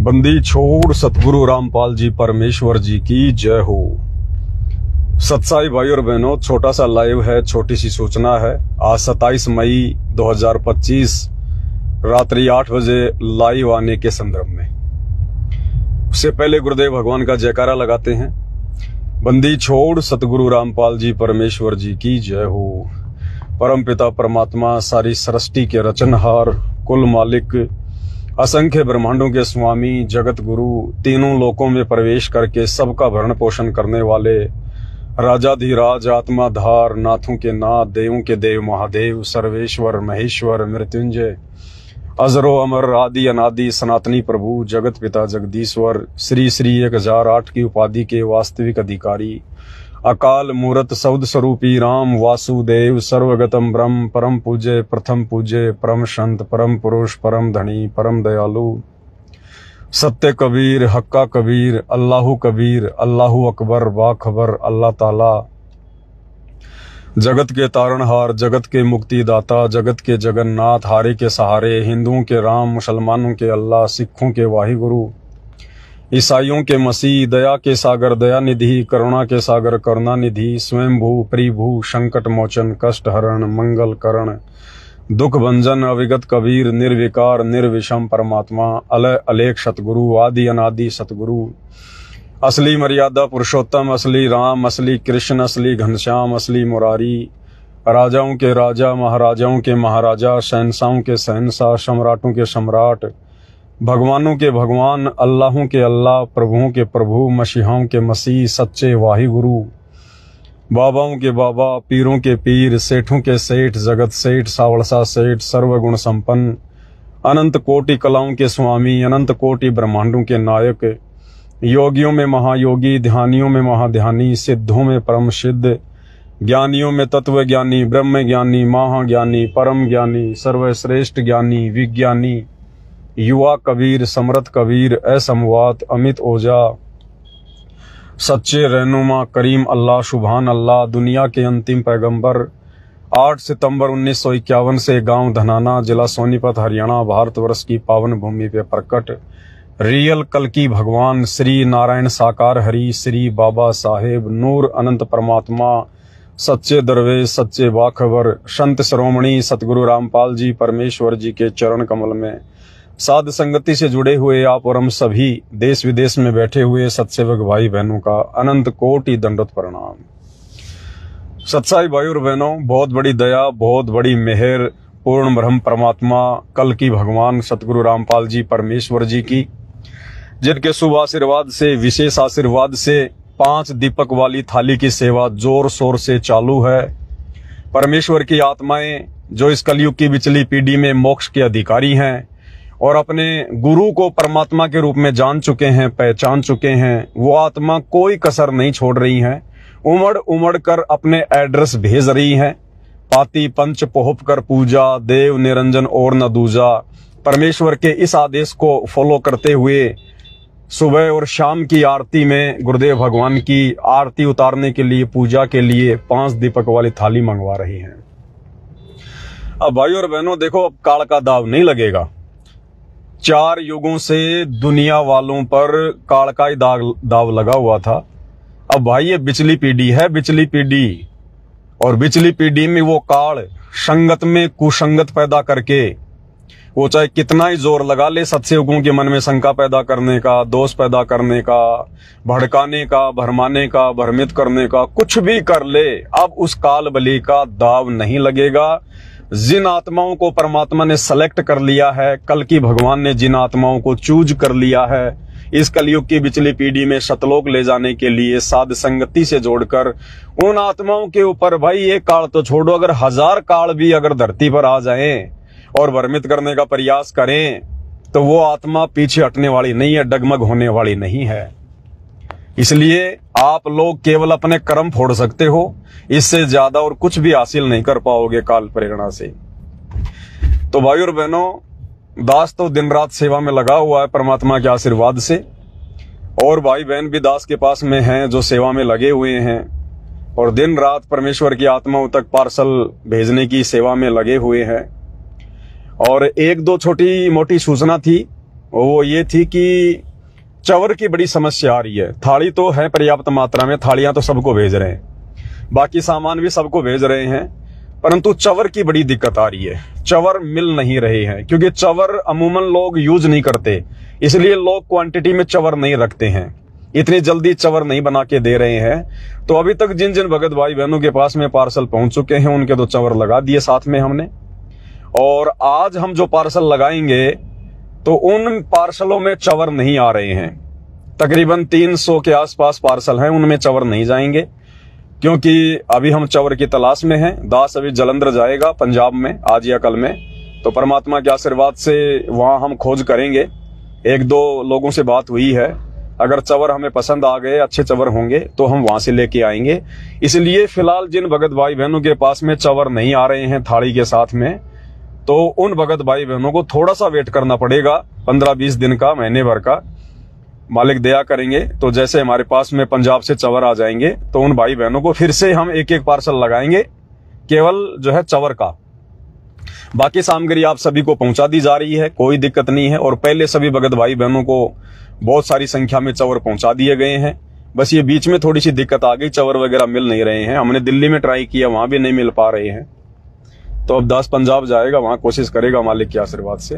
बंदी छोड़ सतगुरु रामपाल जी परमेश्वर जी की जय हो। सत्साई भाई और बहनों, छोटा सा लाइव है, छोटी सी सूचना है। आज 27 मई 2025 रात्रि 8 बजे लाइव आने के संदर्भ में। उससे पहले गुरुदेव भगवान का जयकारा लगाते हैं। बंदी छोड़ सतगुरु रामपाल जी परमेश्वर जी की जय हो। परम पिता परमात्मा, सारी सृष्टि के रचनहार, कुल मालिक, असंख्य ब्रह्मांडों के स्वामी, जगत गुरु, तीनों लोकों में प्रवेश करके सबका भरण पोषण करने वाले राजाधिराज, आत्माधार, नाथों के नाथ, देवों के देव महादेव, सर्वेश्वर महेश्वर मृत्युंजय, अजरो अमर, आदि अनादि, सनातनी प्रभु, जगत पिता जगदीश्वर, श्री श्री 1008 की उपाधि के वास्तविक अधिकारी, अकाल मूरत शब्द स्वरूपी राम वासुदेव, सर्वगतम ब्रह्म, परम पूज्य, प्रथम पूज्य, परम संत, परम पुरुष, परम धनी, परम दयालु, सत्य कबीर, हक्का कबीर, अल्लाहु कबीर, अल्लाहु अकबर, बाखबर, अल्लाह ताला, जगत के तारणहार, जगत के मुक्तिदाता, जगत के जगन्नाथ, हारे के सहारे, हिंदुओं के राम, मुसलमानों के अल्लाह, सिखों के वाहिगुरु, ईसाइयों के मसीह, दया के सागर दया निधि, करुणा के सागर करुणा निधि, स्वयंभू प्रिभू, संकट मोचन, कष्ट हरण, मंगल करण, दुख भंजन, अविगत कबीर, निर्विकार निर्विषम परमात्मा, अलय अलेख सतगुरु, आदि अनादि सतगुरु, असली मर्यादा पुरुषोत्तम, असली राम, असली कृष्ण, असली घनश्याम, असली मुरारी, राजाओं के राजा, महाराजाओं के महाराजा, शहंशाहों के शहंशाह, सम्राटों के सम्राट, भगवानों के भगवान, अल्लाहों के अल्लाह, प्रभुओं के प्रभु, मसीहाओं के मसीह, सच्चे वाहिगुरु, बाबाओं के बाबा, पीरों के पीर, सेठों के सेठ, जगत सेठ, सावड़सा सेठ, सर्वगुण संपन्न, अनंत कोटि कलाओं के स्वामी, अनंत कोटि ब्रह्मांडों के नायक, योगियों में महायोगी, ध्यानियों में महाध्यानी, सिद्धों में परम सिद्ध, ज्ञानियों में तत्व ज्ञानी, ब्रह्म ज्ञानी, महाज्ञानी, परम ज्ञानी, सर्वश्रेष्ठ ज्ञानी, विज्ञानी, युवा कबीर, समर्थ कबीर, असमवात, अमित ओझा, सच्चे रहनुमा, करीम अल्लाह, सुभान अल्लाह, दुनिया के अंतिम पैगंबर, 8 सितंबर 1951 से गांव धनाना, जिला सोनीपत, हरियाणा, भारतवर्ष की पावन भूमि पे प्रकट रियल कल्कि भगवान श्री नारायण साकार हरि, श्री बाबा साहेब नूर अनंत परमात्मा, सच्चे दरवेश, सच्चे बाखबर, संत श्रोमणी सतगुरु रामपाल जी परमेश्वर जी के चरण कमल में साध संगति से जुड़े हुए आप और हम सभी देश विदेश में बैठे हुए सत्सेवक भाई बहनों का अनंत कोटि दंडवत प्रणाम। सत्साई भाई और बहनों, बहुत बड़ी दया, बहुत बड़ी मेहर पूर्ण ब्रह्म परमात्मा कल्कि भगवान सतगुरु रामपाल जी परमेश्वर जी की, जिनके शुभ आशीर्वाद से, विशेष आशीर्वाद से 5 दीपक वाली थाली की सेवा जोर शोर से चालू है। परमेश्वर की आत्माएं जो इस कलयुग की बिचली पीढ़ी में मोक्ष के अधिकारी हैं और अपने गुरु को परमात्मा के रूप में जान चुके हैं, पहचान चुके हैं, वो आत्मा कोई कसर नहीं छोड़ रही हैं, उमड़ उमड़ कर अपने एड्रेस भेज रही हैं। पाती पंच पोहप कर पूजा, देव निरंजन और न दूजा। परमेश्वर के इस आदेश को फॉलो करते हुए सुबह और शाम की आरती में गुरुदेव भगवान की आरती उतारने के लिए, पूजा के लिए 5 दीपक वाली थाली मंगवा रही हैं। अब भाई और बहनों देखो, अब काल का दाव नहीं लगेगा। 4 युगों से दुनिया वालों पर काल का ही दाव लगा हुआ था। अब भाई ये बिचली पीढ़ी है, बिचली पीढ़ी, और बिचली पीढ़ी में वो काल संगत में कुसंगत पैदा करके वो चाहे कितना ही जोर लगा ले सत्सेवकों के मन में शंका पैदा करने का, दोष पैदा करने का, भड़काने का, भरमाने का, भ्रमित करने का, कुछ भी कर ले, अब उस काल बली का दाव नहीं लगेगा। जिन आत्माओं को परमात्मा ने सेलेक्ट कर लिया है, कल्कि भगवान ने जिन आत्माओं को चूज कर लिया है इस कलयुग की बिचली पीढ़ी में सतलोक ले जाने के लिए, साध संगति से जोड़कर उन आत्माओं के ऊपर भाई ये काल तो छोड़ो, अगर 1000 काल भी अगर धरती पर आ जाएं और भ्रमित करने का प्रयास करें तो वो आत्मा पीछे हटने वाली नहीं है, डगमग होने वाली नहीं है। इसलिए आप लोग केवल अपने कर्म फोड़ सकते हो, इससे ज्यादा और कुछ भी हासिल नहीं कर पाओगे काल प्रेरणा से। तो भाई और बहनों, दास तो दिन रात सेवा में लगा हुआ है परमात्मा के आशीर्वाद से, और भाई बहन भी दास के पास में हैं जो सेवा में लगे हुए हैं और दिन रात परमेश्वर की आत्माओं तक पार्सल भेजने की सेवा में लगे हुए हैं। और 1-2 छोटी मोटी सूचना थी वो ये थी कि चवर की बड़ी समस्या आ रही है। थाली तो है पर्याप्त मात्रा में, थालियां तो सबको भेज रहे हैं, बाकी सामान भी सबको भेज रहे हैं, परंतु चवर की बड़ी दिक्कत आ रही है। चवर मिल नहीं रहे हैं, क्योंकि चवर अमूमन लोग यूज नहीं करते, इसलिए लोग क्वांटिटी में चवर नहीं रखते हैं, इतनी जल्दी चवर नहीं बना के दे रहे हैं। तो अभी तक जिन जिन भगत भाई बहनों के पास में पार्सल पहुंच चुके हैं उनके तो चवर लगा दिए साथ में हमने। और आज हम जो पार्सल लगाएंगे तो उन पार्सलों में चवर नहीं आ रहे हैं। तकरीबन 300 के आसपास पार्सल हैं, उनमें चवर नहीं जाएंगे, क्योंकि अभी हम चवर की तलाश में हैं। दास अभी जलंधर जाएगा पंजाब में आज या कल में, तो परमात्मा के आशीर्वाद से वहां हम खोज करेंगे। 1-2 लोगों से बात हुई है, अगर चवर हमें पसंद आ गए, अच्छे चवर होंगे तो हम वहां से लेके आएंगे। इसलिए फिलहाल जिन भगत भाई बहनों के पास में चवर नहीं आ रहे हैं थाली के साथ में, तो उन भगत भाई बहनों को थोड़ा सा वेट करना पड़ेगा, 15-20 दिन का, महीने भर का। मालिक दया करेंगे तो जैसे हमारे पास में पंजाब से चवर आ जाएंगे तो उन भाई बहनों को फिर से हम एक एक पार्सल लगाएंगे, केवल जो है चवर का। बाकी सामग्री आप सभी को पहुंचा दी जा रही है, कोई दिक्कत नहीं है। और पहले सभी भगत भाई बहनों को बहुत सारी संख्या में चवर पहुंचा दिए गए हैं। बस ये बीच में थोड़ी सी दिक्कत आ गई, चवर वगैरह मिल नहीं रहे हैं। हमने दिल्ली में ट्राई किया, वहां भी नहीं मिल पा रहे हैं। तो अब दास पंजाब जाएगा, वहां कोशिश करेगा मालिक के आशीर्वाद से।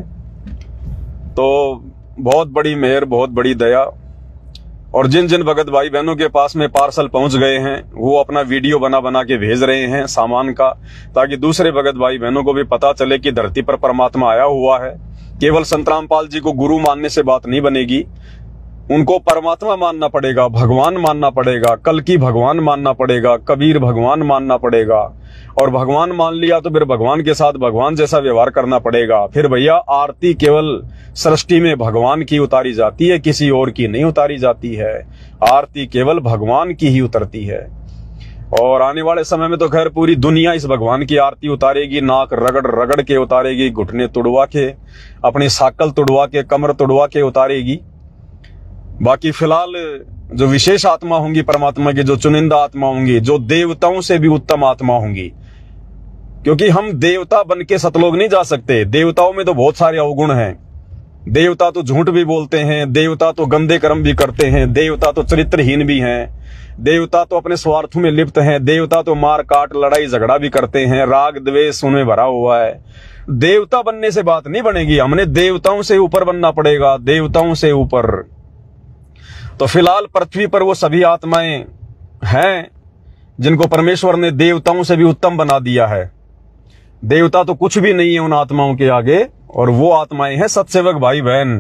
तो बहुत बड़ी मेहर, बहुत बड़ी दया। और जिन जिन भगत भाई बहनों के पास में पार्सल पहुंच गए हैं वो अपना वीडियो बना बना के भेज रहे हैं सामान का, ताकि दूसरे भगत भाई बहनों को भी पता चले कि धरती पर परमात्मा आया हुआ है। केवल संत रामपाल जी को गुरु मानने से बात नहीं बनेगी, उनको परमात्मा मानना पड़ेगा, भगवान मानना पड़ेगा, कल्कि भगवान मानना पड़ेगा, कबीर भगवान मानना पड़ेगा। और भगवान मान लिया तो फिर भगवान के साथ भगवान जैसा व्यवहार करना पड़ेगा। फिर भैया आरती केवल सृष्टि में भगवान की उतारी जाती है, किसी और की नहीं उतारी जाती है। आरती केवल भगवान की ही उतरती है। और आने वाले समय में तो खैर पूरी दुनिया इस भगवान की आरती उतारेगी, नाक रगड़ रगड़ के उतारेगी, घुटने तुड़वा के, अपनी साकल तुड़वा के, कमर तुड़वा के उतारेगी। बाकी फिलहाल जो विशेष आत्मा होंगी परमात्मा की, जो चुनिंदा आत्मा होंगी, जो देवताओं से भी उत्तम आत्मा होंगी, क्योंकि हम देवता बन के सतलोक नहीं जा सकते। देवताओं में तो बहुत सारे अवगुण हैं। देवता तो झूठ भी बोलते हैं, देवता तो गंदे कर्म भी करते हैं, देवता तो चरित्रहीन भी हैं, देवता तो अपने स्वार्थ में लिप्त हैं, देवता तो मार काट लड़ाई झगड़ा भी करते हैं, राग द्वेष उनमें भरा हुआ है। देवता बनने से बात नहीं बनेगी, हमने देवताओं से ऊपर बनना पड़ेगा, देवताओं से ऊपर। तो फिलहाल पृथ्वी पर वो सभी आत्माएं हैं जिनको परमेश्वर ने देवताओं से भी उत्तम बना दिया है। देवता तो कुछ भी नहीं है उन आत्माओं के आगे, और वो आत्माएं हैं सत्सेवक भाई बहन।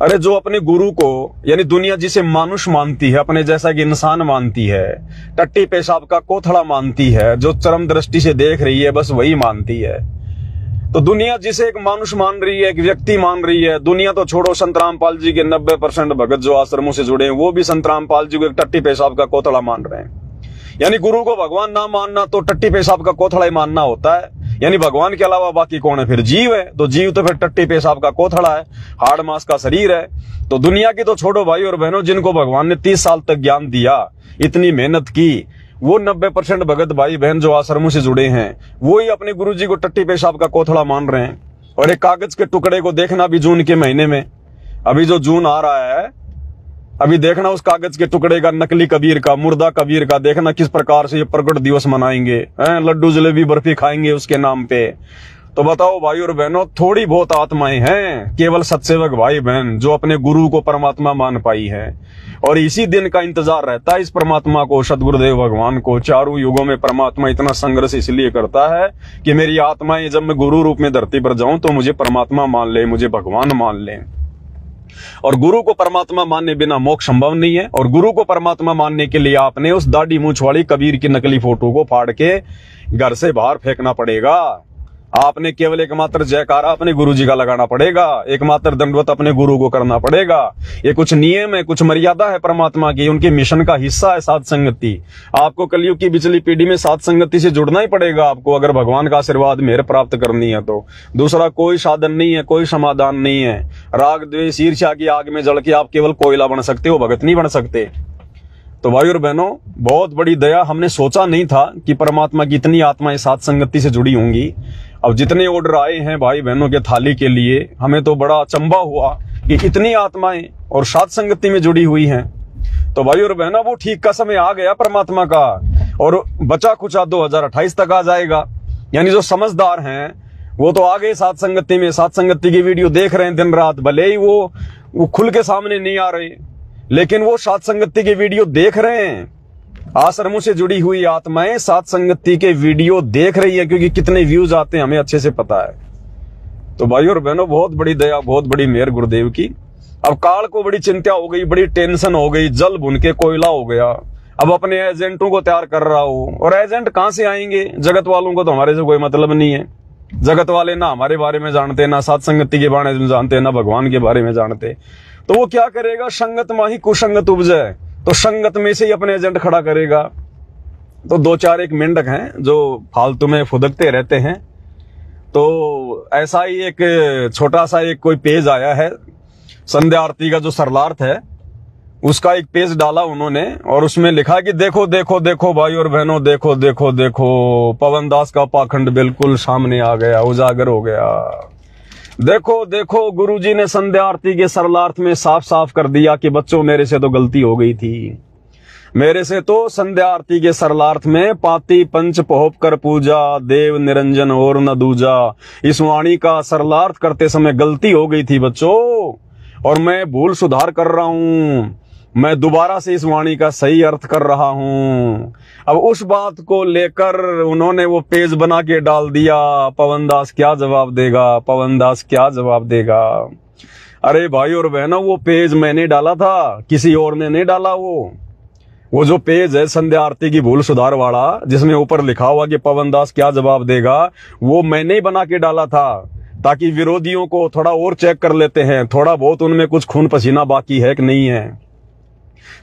अरे जो अपने गुरु को, यानी दुनिया जिसे मानुष मानती है, अपने जैसा कि इंसान मानती है, टट्टी पेशाब का कोथड़ा मानती है, जो चरम दृष्टि से देख रही है बस वही मानती है। तो दुनिया जिसे एक मानुष मान रही है, एक व्यक्ति मान रही है, दुनिया तो छोड़ो, संत रामपाल जी के 90% भगत जो आश्रमों से जुड़े हैं वो भी संत रामपाल जी को एक टट्टी पेशाब का कोथड़ा मान रहे हैं। यानी गुरु को भगवान ना मानना तो टट्टी पेशाब का कोथड़ा ही मानना होता है। यानी भगवान के अलावा बाकी कौन है? फिर जीव है। तो जीव तो फिर टट्टी पेशाब का कोथड़ा है, हाड़ मांस का शरीर है। तो दुनिया की तो छोड़ो भाई और बहनों, जिनको भगवान ने 30 साल तक ज्ञान दिया, इतनी मेहनत की, वो 90% भगत भाई बहन जो आश्रमों से जुड़े हैं वो ही अपने गुरु जी को टट्टी पेशाब का कोथड़ा मान रहे हैं। और एक कागज के टुकड़े को देखना भी जून के महीने में, अभी जो जून आ रहा है, अभी देखना उस कागज के टुकड़े का, नकली कबीर का, मुर्दा कबीर का, देखना किस प्रकार से ये प्रकट दिवस मनाएंगे, लड्डू जलेबी बर्फी खाएंगे उसके नाम पे। तो बताओ भाई और बहनों, थोड़ी बहुत आत्माएं हैं केवल सत्सेवक भाई बहन जो अपने गुरु को परमात्मा मान पाई है। और इसी दिन का इंतजार रहता है इस परमात्मा को, सदगुरुदेव भगवान को। चारों युगों में परमात्मा इतना संघर्ष इसलिए करता है कि मेरी आत्माएं जब मैं गुरु रूप में धरती पर जाऊं तो मुझे परमात्मा मान ले, मुझे भगवान मान ले। और गुरु को परमात्मा मानने बिना मोक्ष संभव नहीं है। और गुरु को परमात्मा मानने के लिए आपने उस दाढ़ी मूंछ वाली कबीर की नकली फोटो को फाड़ के घर से बाहर फेंकना पड़ेगा। आपने केवल एकमात्र जयकारा अपने गुरु जी का लगाना पड़ेगा, एकमात्र दंडवत अपने गुरु को करना पड़ेगा। ये कुछ नियम है, कुछ मर्यादा है परमात्मा की, उनके मिशन का हिस्सा है साध संगति। आपको कलयुग की पिछली पीढ़ी में साध संगति से जुड़ना ही पड़ेगा आपको, अगर भगवान का आशीर्वाद मेहर प्राप्त करनी है तो। दूसरा कोई साधन नहीं है, कोई समाधान नहीं है। राग द्वेष ईर्ष्या की आग में जल के आप केवल कोयला बन सकते हो, भगत नहीं बन सकते। तो भाई और बहनों, बहुत बड़ी दया, हमने सोचा नहीं था कि परमात्मा की इतनी आत्माएं साध संगति से जुड़ी होंगी। अब जितने ऑर्डर आए हैं भाई बहनों के थाली के लिए, हमें तो बड़ा अचंभा हुआ कि इतनी आत्माएं और सात संगति में जुड़ी हुई हैं। तो भाई और बहनों, वो ठीक का समय आ गया परमात्मा का, और बचा कुचा 2028 तक आ जाएगा। यानी जो समझदार हैं वो तो आ गए सात संगति में, सात संगति की वीडियो देख रहे हैं दिन रात, भले ही वो खुल के सामने नहीं आ रहे, लेकिन वो सात संगति के वीडियो देख रहे हैं। आश्रमों से जुड़ी हुई आत्माएं सात संगति के वीडियो देख रही है, क्योंकि कितने व्यूज आते हैं हमें अच्छे से पता है। तो भाई और बहनों, बहुत बड़ी दया, बहुत बड़ी मेहर गुरुदेव की। अब काल को बड़ी चिंता हो गई, बड़ी टेंशन हो गई, जल भुन के कोयला हो गया। अब अपने एजेंटों को तैयार कर रहा हूं, और एजेंट कहां से आएंगे? जगत वालों को तो हमारे से कोई मतलब नहीं है। जगत वाले ना हमारे बारे में जानते, ना सात संगति के बारे में जानते, ना भगवान के बारे में जानते। तो वो क्या करेगा? संगत माही कुसंगत उपजे, तो संगत में से ही अपने एजेंट खड़ा करेगा। तो दो चार एक मेंढक हैं जो फालतू में फुदकते रहते हैं। तो ऐसा ही एक छोटा सा एक कोई पेज आया है, संध्या आरती का जो सरलार्थ है उसका एक पेज डाला उन्होंने, और उसमें लिखा कि देखो देखो देखो भाई और बहनों, देखो देखो देखो, पवन दास का पाखंड बिल्कुल सामने आ गया, उजागर हो गया। देखो देखो, गुरुजी ने संध्या आरती के सरलार्थ में साफ साफ कर दिया कि बच्चों मेरे से तो गलती हो गई थी। मेरे से तो संध्या आरती के सरलार्थ में पाती पंच पोहप कर पूजा, देव निरंजन और न दूजा, इस वाणी का सरलार्थ करते समय गलती हो गई थी बच्चों, और मैं भूल सुधार कर रहा हूं। मैं दोबारा से इस वाणी का सही अर्थ कर रहा हूं। अब उस बात को लेकर उन्होंने वो पेज बना के डाल दिया। पवन दास क्या जवाब देगा? पवन दास क्या जवाब देगा? अरे भाई और बहनों, वो पेज मैंने डाला था, किसी और ने नहीं डाला। वो जो पेज है संध्या आरती की भूल सुधार वाला, जिसमें ऊपर लिखा हुआ कि पवन दास क्या जवाब देगा, वो मैंने ही बना के डाला था, ताकि विरोधियों को थोड़ा और चेक कर लेते हैं, थोड़ा बहुत उनमें कुछ खून पसीना बाकी है कि नहीं है,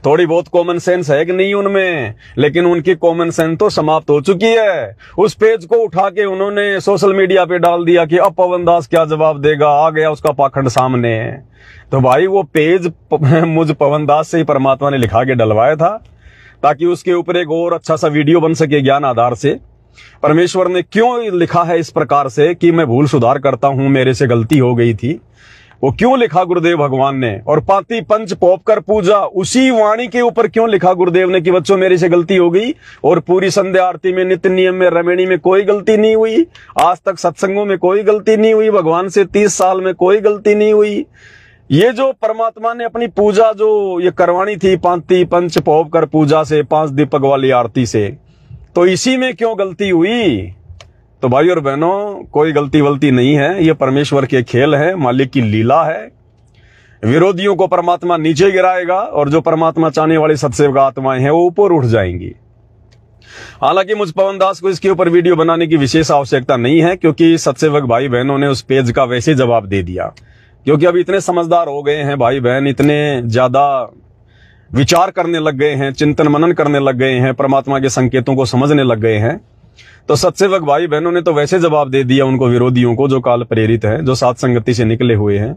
थोड़ी बहुत कॉमन सेंस है कि नहीं उनमें। लेकिन उनकी कॉमन सेंस तो समाप्त हो चुकी है। उस पेज को उठा के उन्होंने सोशल मीडिया पे डाल दिया कि अब पवन दास क्या जवाब देगा, आ गया उसका पाखंड सामने। तो भाई वो पेज मुझ पवन दास से ही परमात्मा ने लिखा के डलवाया था, ताकि उसके ऊपर एक और अच्छा सा वीडियो बन सके ज्ञान आधार से। परमेश्वर ने क्यों लिखा है इस प्रकार से कि मैं भूल सुधार करता हूं, मेरे से गलती हो गई थी, वो क्यों लिखा गुरुदेव भगवान ने? और पाती पंच पोप कर पूजा, उसी वाणी के ऊपर क्यों लिखा गुरुदेव ने कि बच्चों मेरे से गलती हो गई? और पूरी संध्या आरती में, नित्य नियम में, रमणी में कोई गलती नहीं हुई, आज तक सत्संगों में कोई गलती नहीं हुई, भगवान से 30 साल में कोई गलती नहीं हुई। ये जो परमात्मा ने अपनी पूजा जो ये करवानी थी, पाती पंच पोप कर पूजा से, 5 दीपक वाली आरती से, तो इसी में क्यों गलती हुई? तो भाई और बहनों, कोई गलती वलती नहीं है, ये परमेश्वर के खेल है, मालिक की लीला है। विरोधियों को परमात्मा नीचे गिराएगा, और जो परमात्मा चाहने वाली सत्सेवक आत्माएं हैं वो ऊपर उठ जाएंगी। हालांकि मुझ पवन दास को इसके ऊपर वीडियो बनाने की विशेष आवश्यकता नहीं है, क्योंकि सत्सेवक भाई बहनों ने उस पेज का वैसे जवाब दे दिया। क्योंकि अब इतने समझदार हो गए हैं भाई बहन, इतने ज्यादा विचार करने लग गए हैं, चिंतन मनन करने लग गए हैं, परमात्मा के संकेतों को समझने लग गए हैं। तो सत्सेवक भाई बहनों ने तो वैसे जवाब दे दिया उनको, विरोधियों को, जो काल प्रेरित है, जो सात संगति से निकले हुए हैं।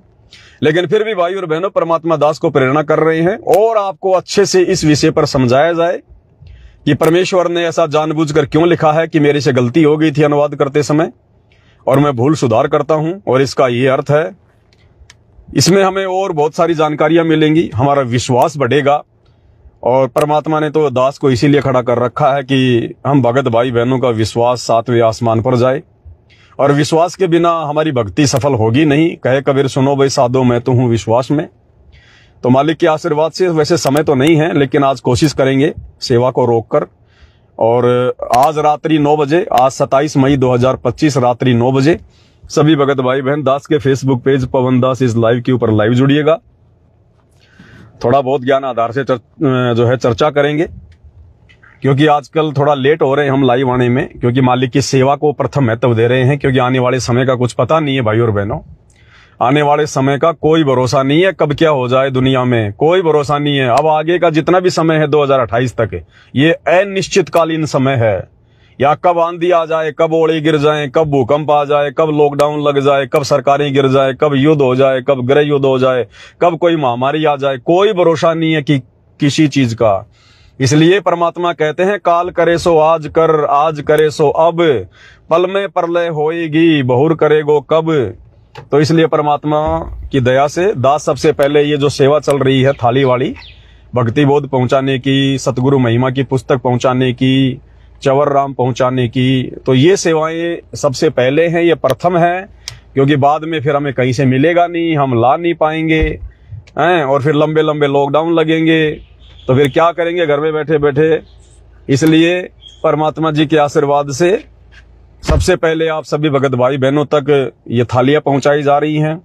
लेकिन फिर भी भाई और बहनों, परमात्मा दास को प्रेरणा कर रहे हैं, और आपको अच्छे से इस विषय पर समझाया जाए कि परमेश्वर ने ऐसा जानबूझकर क्यों लिखा है कि मेरे से गलती हो गई थी अनुवाद करते समय, और मैं भूल सुधार करता हूं, और इसका ये अर्थ है। इसमें हमें और बहुत सारी जानकारियां मिलेंगी, हमारा विश्वास बढ़ेगा, और परमात्मा ने तो दास को इसीलिए खड़ा कर रखा है कि हम भगत भाई बहनों का विश्वास 7वें आसमान पर जाए, और विश्वास के बिना हमारी भक्ति सफल होगी नहीं। कहे कबीर सुनो भाई साधो, मैं तो हूं विश्वास में। तो मालिक के आशीर्वाद से, वैसे समय तो नहीं है, लेकिन आज कोशिश करेंगे सेवा को रोककर। और आज रात्रि 9 बजे, आज 27 मई 2025 रात्रि 9 बजे सभी भगत भाई बहन दास के फेसबुक पेज पवन दास इस लाइव के ऊपर लाइव जुड़िएगा। थोड़ा बहुत ज्ञान आधार से जो है चर्चा करेंगे, क्योंकि आजकल थोड़ा लेट हो रहे हैं हम लाइव आने में, क्योंकि मालिक की सेवा को प्रथम महत्व दे रहे हैं। क्योंकि आने वाले समय का कुछ पता नहीं है भाई और बहनों, आने वाले समय का कोई भरोसा नहीं है, कब क्या हो जाए दुनिया में कोई भरोसा नहीं है। अब आगे का जितना भी समय है 2028 तक, ये अनिश्चितकालीन समय है। या कब आंधी आ जाए, कब ओले गिर जाए, कब भूकंप आ जाए, कब लॉकडाउन लग जाए, कब सरकारें गिर जाए, कब युद्ध हो जाए, कब गृह युद्ध हो जाए, कब कोई महामारी आ जाए, कोई भरोसा नहीं है कि किसी चीज का। इसलिए परमात्मा कहते हैं, काल करे सो आज कर, आज करे सो अब, पल में प्रलय होएगी, बहुर करेगो कब। तो इसलिए परमात्मा की दया से दास सबसे पहले ये जो सेवा चल रही है थाली वाली, भक्ति बोध पहुंचाने की, सतगुरु महिमा की पुस्तक पहुंचाने की, चवर राम पहुंचाने की, तो ये सेवाएं सबसे पहले हैं, ये प्रथम है, क्योंकि बाद में फिर हमें कहीं से मिलेगा नहीं, हम ला नहीं पाएंगे हैं, और फिर लंबे लंबे लॉकडाउन लगेंगे, तो फिर क्या करेंगे घर में बैठे बैठे। इसलिए परमात्मा जी के आशीर्वाद से सबसे पहले आप सभी भगत भाई बहनों तक ये थालियां पहुंचाई जा रही हैं,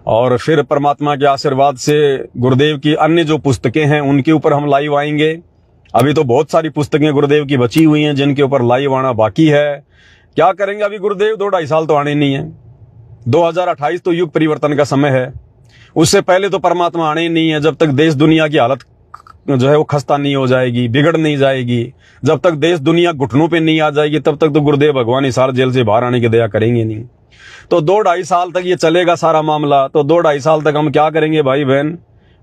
और फिर परमात्मा के आशीर्वाद से गुरुदेव की अन्य जो पुस्तकें हैं उनके ऊपर हम लाइव आएंगे। अभी तो बहुत सारी पुस्तकें गुरुदेव की बची हुई हैं जिनके ऊपर लाइव आना बाकी है। क्या करेंगे, अभी गुरुदेव 2-2.5 साल तो आने नहीं है। 2028 तो युग परिवर्तन का समय है, उससे पहले तो परमात्मा आने ही नहीं है। जब तक देश दुनिया की हालत जो है वो खस्ता नहीं हो जाएगी, बिगड़ नहीं जाएगी, जब तक देश दुनिया घुटनों पे नहीं आ जाएगी, तब तक तो गुरुदेव भगवान हिसार जेल से बाहर आने की दया करेंगे नहीं। तो 2-2.5 साल तक ये चलेगा सारा मामला। तो 2-2.5 साल तक हम क्या करेंगे भाई बहन,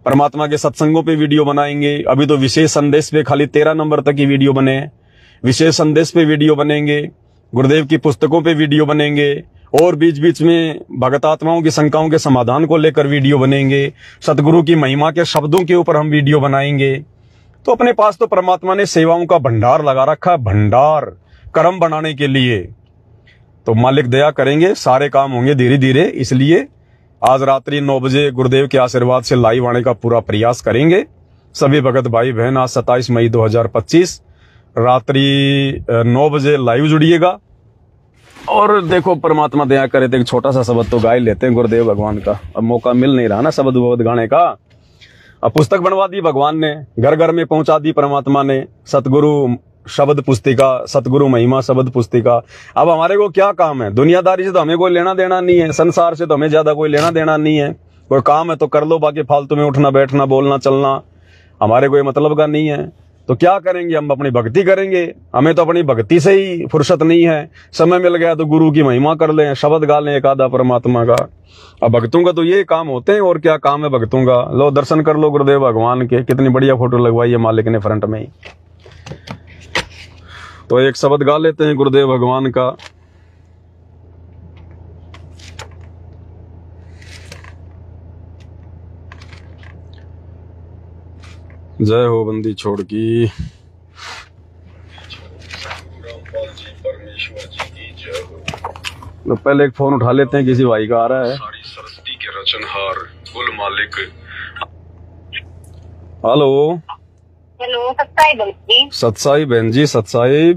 परमात्मा के सत्संगों पे वीडियो बनाएंगे। अभी तो विशेष संदेश पे खाली 13 नंबर तक की वीडियो बने, विशेष संदेश पे वीडियो बनेंगे, गुरुदेव की पुस्तकों पे वीडियो बनेंगे, और बीच बीच में भगत आत्माओं की शंकाओं के समाधान को लेकर वीडियो बनेंगे, सतगुरु की महिमा के शब्दों के ऊपर हम वीडियो बनाएंगे। तो अपने पास तो परमात्मा ने सेवाओं का भंडार लगा रखा है, भंडार कर्म बनाने के लिए। तो मालिक दया करेंगे, सारे काम होंगे धीरे धीरे। इसलिए आज रात्रि 9 बजे गुरुदेव के आशीर्वाद से लाइव आने का पूरा प्रयास करेंगे सभी भगत भाई बहन। आज 27 मई 2025 रात्रि 9 बजे लाइव जुड़िएगा। और देखो परमात्मा दया करे तो एक छोटा सा शब्द तो गा ही लेते हैं गुरुदेव भगवान का। अब मौका मिल नहीं रहा ना शब्द वब्द गाने का। अब पुस्तक बनवा दी भगवान ने, घर घर में पहुंचा दी परमात्मा ने सतगुरु शब्द पुस्तिका, सतगुरु महिमा शब्द पुस्तिका। अब हमारे को क्या काम है, दुनियादारी से तो हमें कोई लेना देना नहीं है, संसार से तो हमें ज्यादा कोई लेना देना नहीं है। कोई काम है तो कर लो, बाकी फालतू में उठना बैठना बोलना चलना हमारे कोई मतलब का नहीं है। तो क्या करेंगे, हम अपनी भक्ति करेंगे। हमें तो अपनी भक्ति से ही फुर्सत नहीं है। समय मिल गया तो गुरु की महिमा कर लें, शब्द गा लें एक आधा परमात्मा का। अब भक्तों का तो ये काम होते हैं, और क्या काम है भक्तों का। लो दर्शन कर लो गुरुदेव भगवान के, कितनी बढ़िया फोटो लगवाई है मालिक ने फ्रंट में ही। तो एक शब्द गा लेते हैं गुरुदेव भगवान का। जय हो बंदी छोड़ की, तो पहले एक फोन उठा लेते हैं, किसी भाई का आ रहा है। सारी सरस्वती के रचनहार कुल मालिक। हेलो हेलो, सत्साई बहन जी। सत्साई बहन जी, सत्साई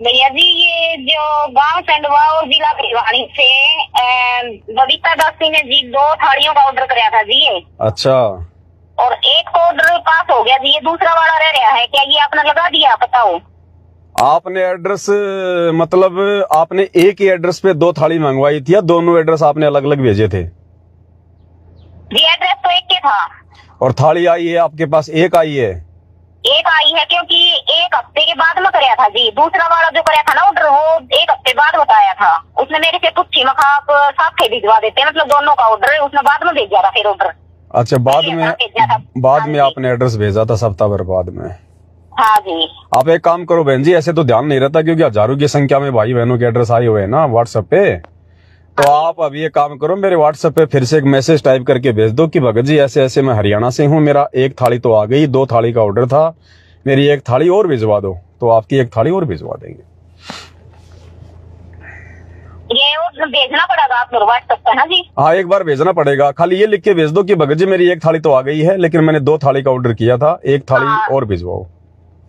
भैया जी, ये जो गांव संडवा और जिला भिवानी से बबीता दासी ने जी 2 थालियों का ऑर्डर कराया था जी। अच्छा, और एक तो ऑर्डर पास हो गया जी, ये दूसरा वाला रह रहा है, क्या ये आपने लगा दिया? बताओ। आपने एड्रेस मतलब आपने एक ही एड्रेस पे 2 थाली मंगवाई थी या दोनों एड्रेस आपने अलग अलग भेजे थे? जी एड्रेस तो एक ही था। और थाली आई है आपके पास एक आई है? एक आई है, क्योंकि 1 हफ्ते के बाद में कराया था जी। दूसरा वाला जो कराया था ना ऑर्डर, वो 1 हफ्ते बाद बताया था उसने। मेरे से पूछी मखा आप साथ के भिजवा देते, मतलब दोनों का ऑर्डर उसने बाद में भेजा था फिर ऑर्डर। अच्छा, बाद में आपने एड्रेस भेजा था सप्ताह भर बाद में? हाँ जी। आप एक काम करो बहन जी, ऐसे तो ध्यान नहीं रहता क्योंकि हजारों की संख्या में भाई बहनों के एड्रेस आए हुए हैं ना व्हाट्सएप पे। तो आप अभी एक काम करो, मेरे व्हाट्सएप पे फिर से एक मैसेज टाइप करके भेज दो कि भगत जी ऐसे ऐसे मैं हरियाणा से हूँ, मेरा 1 थाली तो आ गई, 2 थाली का ऑर्डर था, मेरी 1 थाली और भिजवा दो। तो आपकी 1 थाली और भिजवा देंगे। ये और भेजना पड़ेगा आप व्हाट्सएप पे? हाँ जी, हाँ एक बार भेजना पड़ेगा। खाली ये लिख के भेज दो कि भगत जी मेरी 1 थाली तो आ गई है, लेकिन मैंने 2 थाली का ऑर्डर किया था, 1 थाली और भिजवाओ।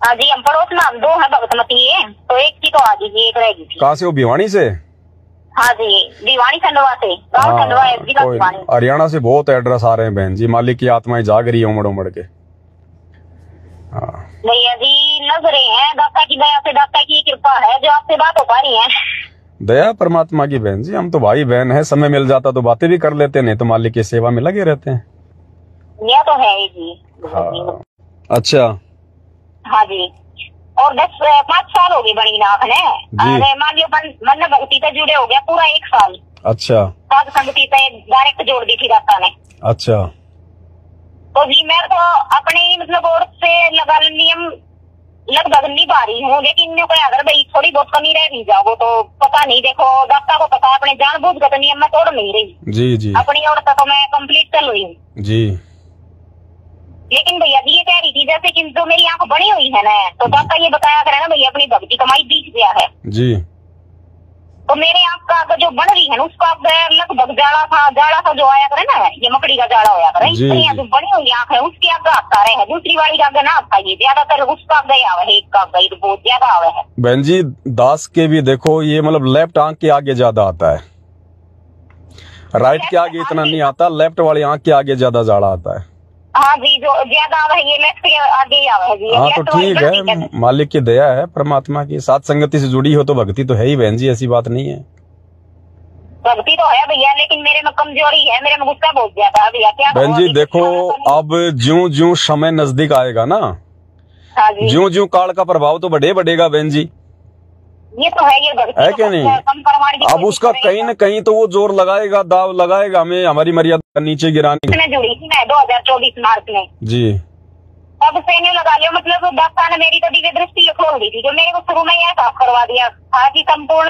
हाँ जी, हम पड़ोस में हम 2 है भगतमती है, तो 1 की तो आ दीजिए, 1 रहेगी। कहाँ से हो? भिवानी से? हाँ जी, भिवानी खंडवा से। हाँ, हरियाणा से बहुत एड्रेस आ रहे हैं बहन जी, मालिक की आत्माएं जाग रही है उमड़ उमड़ के। हाँ भैया जी, लग रहे हैं, दाता की दया से, दाता की कृपा है जो आपसे बात हो पा रही है। दया परमात्मा की बहन जी, हम तो भाई बहन है, समय मिल जाता तो बातें भी कर लेते, नहीं तो मालिक की सेवा में लगे रहते हैं। यह तो है जी। हाँ। अच्छा। हाँ जी, और 5 साल हो गए बनी नाथ ने। मान लियो मन भक्ति से जुड़े हो गया पूरा 1 साल। अच्छा। साध संगति से डायरेक्ट जोड़ दी थी दाता ने। अच्छा। तो जी मैं तो अपने मतलब और से लगा नियम लगभग निभा रही हूँ, लेकिन मैं कोई अगर भाई थोड़ी बहुत कमी रह भी जाओ तो पता नहीं। देखो दाता को पता है, अपने जानबूझ कर तो नियम में तोड़ नहीं रही जी जी अपनी ओर तो मैं कंप्लीट चल रही हूँ जी। लेकिन भैया जी ये कह रही थी जैसे कि जो मेरी आंख बनी हुई है ना, तो दाता ये बताया करे ना भैया अपनी भक्ति कमाई बीच गया है जी। तो मेरे आंख का जो बन रही है ना उसका लगभग जाड़ा सा जो आया करे ना, ये मकड़ी का जाड़ा होया करे, जो बनी हुई आंख है उसकी आगे आता रहे है, दूसरी वाली का आगे ना आता, ये ज्यादातर उसका गया है, एक का गई तो बहुत ज्यादा आवे है। बहन जी दास के भी देखो ये मतलब लेफ्ट आंख के आगे ज्यादा आता है, राइट के आगे इतना नहीं आता, लेफ्ट वाली आंख के आगे ज्यादा जाड़ा आता है। हाँ जी, जो ज्यादा आवे है ये लेफ्ट के आगे ही आवे है जी। हाँ तो ठीक है, मालिक की दया है, परमात्मा की साथ संगति से जुड़ी हो तो भक्ति तो है ही बहन जी, ऐसी बात नहीं है। भक्ति तो है भैया, लेकिन मेरे में कमजोरी है, मेरे में गुस्सा बहुत ज्यादा है भैया। क्या बहन जी देखो अब ज्यों ज्यों समय नजदीक आएगा ना, ज्यों ज्यों काल का प्रभाव तो बढ़ेगा बहन जी, ये तो है, ये है क्या नहीं। अब उसका कहीं न कहीं तो वो जोर लगाएगा, दाव लगाएगा हमें हमारी मर्यादा नीचे गिराने। मैं जुड़ी थी मैं 2024 मार्च में जी, तब से नहीं लगा लिया, मतलब दाता ने मेरी तो दिव्य दृष्टि खोल दी थी, जो मेरे को शुरू में यह साफ करवा दिया था कि संपूर्ण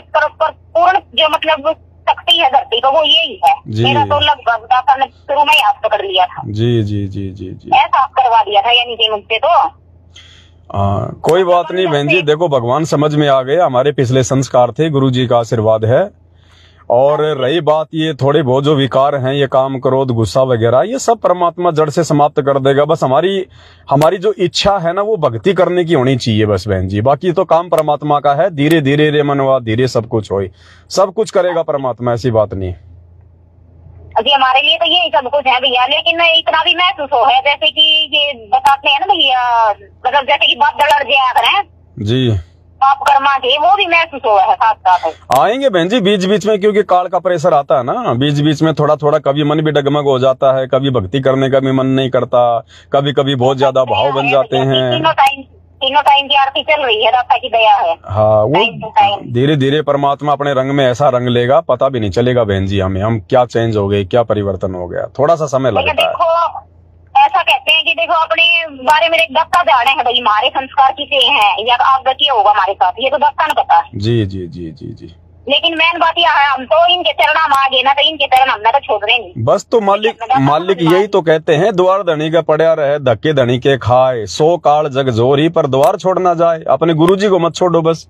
पूर्ण जो मतलब शक्ति है धरती को वो यही है। मेरा तो लगभग दाता ने शुरू में ही हाथ पकड़ लिया था। जी जी जी जी जी, ऐसा करवा दिया था, यानी कि मुझसे तो कोई बात नहीं बहन जी, देखो भगवान समझ में आ गए, हमारे पिछले संस्कार थे, गुरु जी का आशीर्वाद है। और रही बात ये थोड़े बहुत जो विकार हैं, ये काम क्रोध गुस्सा वगैरह, ये सब परमात्मा जड़ से समाप्त कर देगा। बस हमारी जो इच्छा है ना वो भक्ति करने की होनी चाहिए बस बहन जी, बाकी तो काम परमात्मा का है। धीरे धीरे रे मनवा धीरे सब कुछ होई, सब कुछ करेगा परमात्मा, ऐसी बात नहीं। अभी हमारे लिए तो यही सब कुछ है भैया, लेकिन इतना भी महसूस हो है जैसे कि ये बताते हैं ना भैया, मतलब जैसे कि बाप दलड़ जाया करें जी, पाप कर्मा के, वो भी महसूस हुआ है साथ साथ। आएंगे बहन जी बीच बीच में, क्योंकि काल का प्रेशर आता है ना, बीच बीच में थोड़ा थोड़ा कभी मन भी डगमग हो जाता है, कभी भक्ति करने का भी मन नहीं करता, कभी कभी बहुत ज्यादा भाव बन जाते हैं। तीनों टाइम की आरती चल रही है, दाता की दया है। हाँ वो धीरे धीरे परमात्मा अपने रंग में ऐसा रंग लेगा, पता भी नहीं चलेगा बहन जी हमें, हम क्या चेंज हो गए, क्या परिवर्तन हो गया, थोड़ा सा समय लगता है। ऐसा कहते हैं कि देखो अपने बारे में एक दत्ता जाने हैं भाई, हमारे संस्कार किसे हैं या आगे क्या होगा हमारे साथ, ये तो दत्ता ने पता है। जी जी जी जी जी, लेकिन मेन बात यह है, हम तो इनके चरण हम आगे ना, तो इनके चरण हमने तो छोड़ नहीं। बस तो मालिक यही तो कहते हैं, द्वार धनी का पड़ा रहे धक्के धनी के खाए, 100 काल जग जोरी पर द्वार छोड़ना जाए। अपने गुरुजी को मत छोड़ो बस,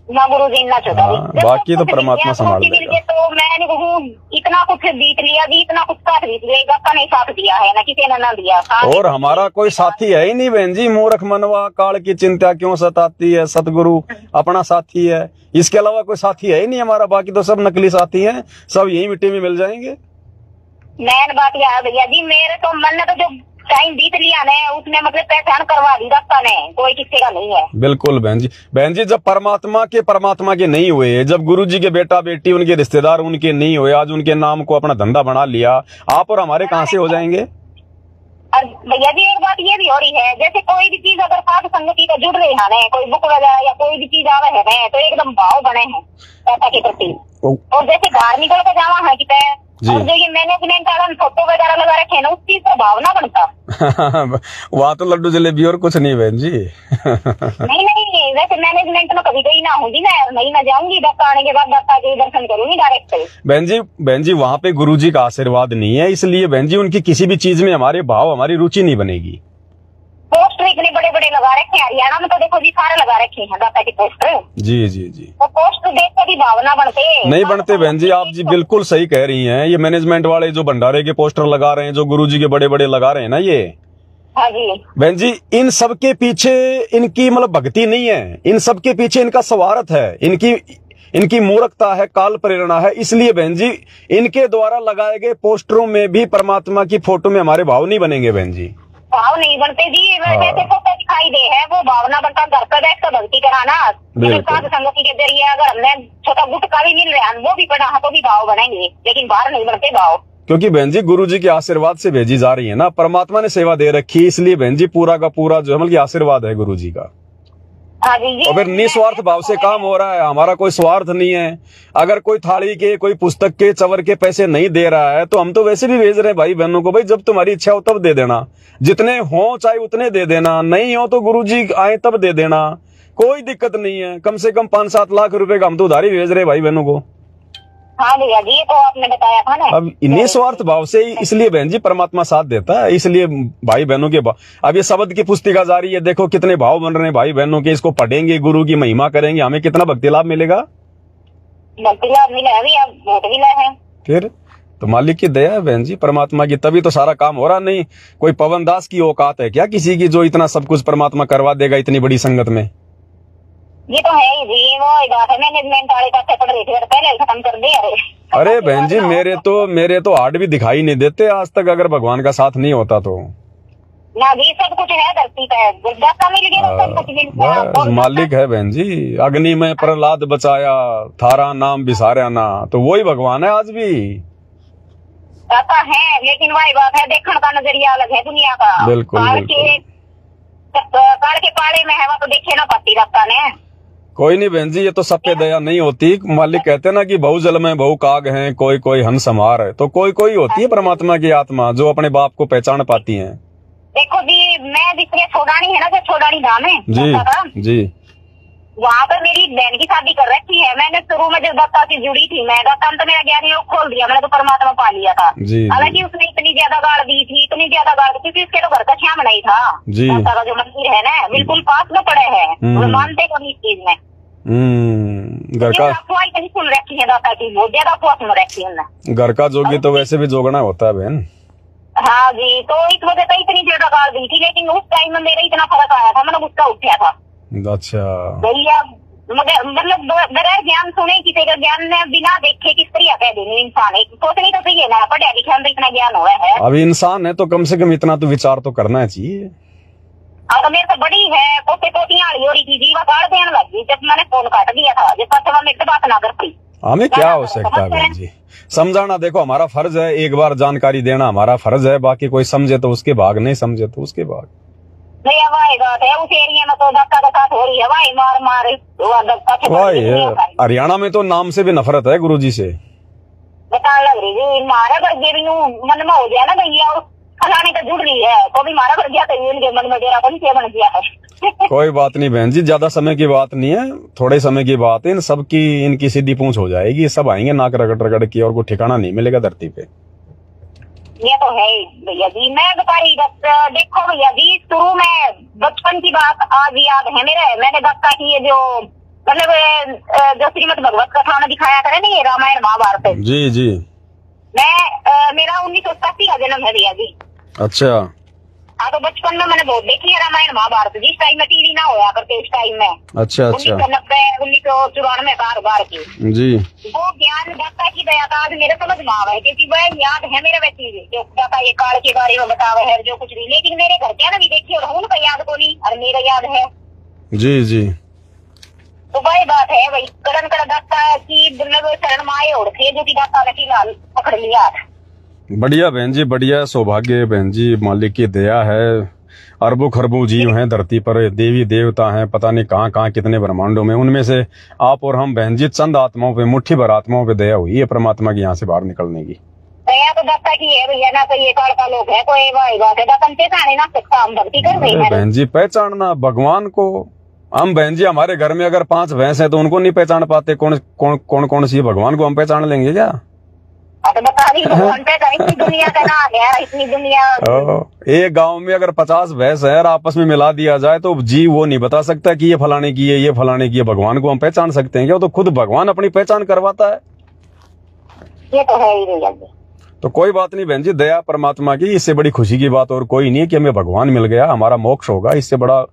ना गुरु जी ना छोड़ा, बाकी तो परमात्मा संभाल लेगा। तो मैं नहीं कहूँ इतना कुछ बीत लिया जी, इतना कुछ साथ बीत लिया, का नहीं साथ दिया है ना किसी ने ना दिया। और हमारा कोई साथी है ही नहीं बहन जी, मूर्ख मनवा काल की चिंता क्यों सताती है, सतगुरु अपना साथी है, इसके अलावा कोई साथी है ही नहीं हमारा, बाकी तो सब नकली साथी हैं, सब यही मिट्टी में मिल जाएंगे। मैन बात यह है भैया जी, मेरे तो मन ने तो जो टाइम बीत लिया ने उसने मतलब पहचान करवा दी दत्ता ने, कोई किसी का नहीं है। बिल्कुल बहन जी जब परमात्मा के नहीं हुए, जब गुरुजी के बेटा बेटी उनके रिश्तेदार उनके नहीं हुए, आज उनके नाम को अपना धंधा बना लिया, आप और हमारे कहाँ से हो जाएंगे। और भैया जी एक बात ये भी हो रही है, जैसे कोई भी चीज अगर साथ संगति का जुड़ रही है, कोई बुक वगैरह या कोई भी चीज आवे है तो एकदम भाव बने हैं दाता के प्रति। और जैसे बाहर निकल के जावा है कि और जो ये मैनेजमेंट वाला फोटो वगैरह लगा रखे हैं ना, उस चीज का भावना बनता वहाँ तो लड्डू जलेबी और कुछ नहीं बहन जी। नहीं वैसे मैनेजमेंट में कभी गई ना होगी, मैं ना जाऊंगी, दत्ता आने के बाद दत्ता के दर्शन करूंगी डायरेक्ट। बहन जी वहाँ पे गुरुजी का आशीर्वाद नहीं है, इसलिए बहन जी उनकी किसी भी चीज में हमारे भाव हमारी रुचि नहीं बनेगी। पोस्टर इतने बड़े बड़े लगा रखे हैं, हरियाणा में तो देखो जी सारे लगा रखे हैं दाता के पोस्टर। जी जी जी, वो पोस्टर देख कर भी भावना बनते नहीं बनते बहन जी, आप जी बिल्कुल सही कह रही हैं। ये मैनेजमेंट वाले जो भंडारे के पोस्टर लगा रहे हैं, जो गुरुजी के बड़े बड़े लगा रहे हैं ना, ये हाँ जी बहन जी इन सब के पीछे इनकी मतलब भक्ति नहीं है, इन सब के पीछे इनका स्वार्थ है, इनकी मूर्खता है, काल प्रेरणा है। इसलिए बहन जी इनके द्वारा लगाए गए पोस्टरों में भी परमात्मा की फोटो में हमारे भाव नहीं बनेंगे बहन जी, भाव नहीं बनते जी। जैसे फोटो दिखाई दे है वो भावना बनता, घर पर बैठ कर भक्ति कराना, साध संगति के जरिए अगर हमने छोटा गुटका भी मिल रहा है वो भी पढ़ा है तो भी भाव बनेंगे, लेकिन बाहर नहीं बनते भाव। क्योंकि बहन जी गुरु जी के आशीर्वाद से भेजी जा रही है ना, परमात्मा ने सेवा दे रखी, इसलिए बहन जी पूरा का पूरा जो है मतलब आशीर्वाद है गुरु जी का। हाँ जी। और फिर निस्वार्थ भाव से काम हो रहा है, हमारा कोई स्वार्थ नहीं है। अगर कोई थाली के, कोई पुस्तक के, चवर के पैसे नहीं दे रहा है तो हम तो वैसे भी भेज रहे हैं भाई बहनों को, भाई जब तुम्हारी इच्छा हो तब दे देना, जितने हो चाहे उतने दे देना, नहीं हो तो गुरुजी आए तब दे देना, कोई दिक्कत नहीं है। कम से कम 5-7 लाख रुपए का हम तो उधारी भेज रहे भाई बहनों को। हाँ भैया जी, ये तो आपने बताया था ना। अब निस्वार्थ भाव से इसलिए बहन जी परमात्मा साथ देता है, इसलिए भाई बहनों के अब ये शब्द की पुस्तिका जारी है, देखो कितने भाव बन रहे हैं भाई बहनों के, इसको पढ़ेंगे, गुरु की महिमा करेंगे, हमें कितना भक्ति लाभ मिलेगा। भक्ति लाभ मिला है, अब वोट मिला है फिर तो मालिक की दया है बहन जी, परमात्मा की, तभी तो सारा काम हो रहा। नहीं कोई पवन दास की औकात है क्या किसी की जो इतना सब कुछ परमात्मा करवा देगा इतनी बड़ी संगत में। ये तो है ही जी, वो बात है, मैनेजमेंट वाले का पढ़ रही थी पहले खत्म कर दिया। अरे बहन जी मेरे तो हार्ट भी दिखाई नहीं देते आज तक, अगर भगवान का साथ नहीं होता तो। ना जी, सब कुछ है धरती पे, गुलदस्ता मिल गया तो सब कुछ मिल गया। मालिक है बहन जी, अग्नि में प्रहलाद बचाया, थारा नाम बिसारा ना, तो वही भगवान है आज भी। पता है, लेकिन वही बात है, देखने का नजरिया अलग है दुनिया का। बिल्कुल काल के पाले में है वो तो देखे ना पाती रखता ने। कोई नहीं बहन जी, ये तो सब पे दया नहीं होती। मालिक कहते ना कि बहु जल में बहु काग हैं, कोई कोई हंस हमार है, तो कोई कोई होती है परमात्मा की आत्मा जो अपने बाप को पहचान पाती है। देखो जी, मैं जिसने छोड़ानी है ना, जो छोड़ानी धाम है जी, वहाँ पर मेरी बहन की शादी कर रखी है। मैंने शुरू में जब दत्ता से जुड़ी थी, मैं दत्ता तो मेरा ज्ञान योग खोल दिया, मैंने तो परमात्मा पा लिया था। हालांकि उसने इतनी ज्यादा गाड़ दी थी, इतनी ज्यादा गाड़ दी, क्योंकि उसके तो घर का श्याम नहीं था। दत्ता का जो मंदिर है ना, बिल्कुल पास में पड़े है, वो मानते को इस चीज में। घर का अफवाह कहीं सुन रखी है दाता की, बहुत ज्यादा अफवाह सुन रखी है। घर का जोगी तो वैसे भी जोगना होता है बहन। हाँ जी, तो इस वजह से इतनी ज्यादा गाड़ दी थी, लेकिन उस टाइम में मेरा इतना फर्क आया था, मैंने गुस्सा उठा था। अच्छा भैया, मगर मतलब बगैर ज्ञान सुने किसी का ज्ञान ने बिना देखे किस तरह कह देंगे इंसान, एक सोचनी तो चाहिए ना, पढ़े लिखे में इतना ज्ञान हुआ है। अभी इंसान है तो कम से कम इतना तो विचार तो करना चाहिए। अब मेरे तो बड़ी है, पोते पोतियां हो रही थी, जीवा काट देने लगी जब मैंने फोन काट दिया था, जब पता मेरे से बात ना करती। हमें क्या हो सकता है बहन जी, समझाना देखो हमारा फर्ज है, एक बार जानकारी देना हमारा फर्ज है, बाकी कोई समझे तो उसके भाग, नहीं समझे तो उसके भाग। नहीं हवाई बात है, उस एरिया में तो धक्का धक्का हो रही है, हवाई मार मार वाही है। हरियाणा में तो नाम से भी नफरत है गुरुजी से, बताने लग रही जी। मारा कर भी मन में हो गया ना भैया, फलाने का जुड़ रही है तो भी मारा कर गया, तो इनके मन में डेरा बन गया है। कोई बात नहीं बहन जी, ज्यादा समय की बात नहीं है, थोड़े समय की बात है, इन सबकी इनकी सीधी पूंछ हो जाएगी, सब आएंगे नाक रगड़ रगड़ की, और कोई ठिकाना नहीं मिलेगा धरती पे। ये तो है भैया जी। मैं बता रही देखो भैया जी, शुरू में बचपन की बात आज याद है मेरे, मैंने दत्ता की ये जो मतलब जो श्रीमद भगवत कथा में दिखाया था ना, ये रामायण महाभारत। जी जी, मैं मेरा 1987 का जन्म है भैया जी। अच्छा। हाँ, तो बचपन में मैंने बहुत देखी है रामायण महाभारत, जिस टाइम में टीवी ना होया करते इस टाइम में। अच्छा 1990 1994 बार की जी। वो ज्ञान दाता की दया था आज मेरे समझ में आवा है, क्योंकि वह याद है मेरे व्यक्ति जो दाता ये काल के बारे में बतावे है जो कुछ भी, लेकिन मेरे घर के ना भी देखिए और उनका याद को नहीं, और मेरा याद है। जी जी, तो वही बात है भाई, करण कर दाता की मतलब शरण माए और थे जो की दाता ने फिलहाल पकड़ लिया। बढ़िया बहन जी, बढ़िया, सौभाग्य बहन जी, मालिक की दया है। अरबों खरबों जीव हैं धरती पर, देवी देवता हैं पता नहीं कहाँ कहाँ कितने ब्रह्मांडों में, उनमें से आप और हम बहन जी चंद आत्माओं पे, मुट्ठी भर आत्माओं पे दया हुई है परमात्मा की यहाँ से बाहर निकलने की। दया तो दत्ता की है भैया ना, तो ये काल का लोग है, कोई बात है दत्तन पहचाने ना सकता, हम भक्ति कर रहे हैं बहन जी। पहचानना भगवान को, हम बहन जी हमारे घर में अगर 5 भैंस है तो उनको नहीं पहचान पाते, कौन सी भगवान को हम पहचान लेंगे क्या? तो बता दी भगवान पे इतनी दुनिया का ना गया, इतनी दुनिया। एक गांव में अगर 50 भैंस है और आपस में मिला दिया जाए तो जी वो नहीं बता सकता कि ये फलाने की है, ये फलाने की है। भगवान को हम पहचान सकते हैं क्या? वो तो खुद भगवान अपनी पहचान करवाता है। ये तो है ही भैया जी। तो कोई बात नहीं बहन जी, दया परमात्मा की, इससे बड़ी खुशी की बात और कोई नहीं है कि हमें भगवान मिल गया, हमारा मोक्ष होगा, इससे बड़ा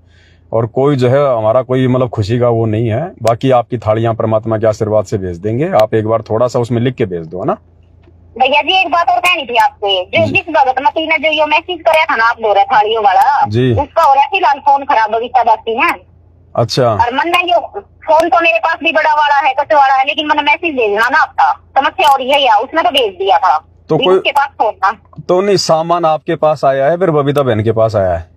और कोई जो है हमारा कोई मतलब खुशी का वो नहीं है। बाकी आपकी थालियां परमात्मा के आशीर्वाद से भेज देंगे, आप एक बार थोड़ा सा उसमें लिख के भेज दो, है ना भैया जी। एक बात और कहनी थी आपसे, जो जिस भगत मसीह ने जो ये मैसेज कराया था ना आप बोल रहे थालियों वाला जी, उसका हो रहा है फिलहाल फोन खराब बगीचा बाती है। अच्छा। और मन ने जो फोन तो मेरे पास भी बड़ा वाला है, कच्चे वाला है, लेकिन मैंने मैसेज भेजना ना आपका समस्या और यही है, उसने तो भेज दिया था तो कोई के पास फोन था तो नहीं, सामान आपके पास आया है फिर बबीता बहन के पास आया है?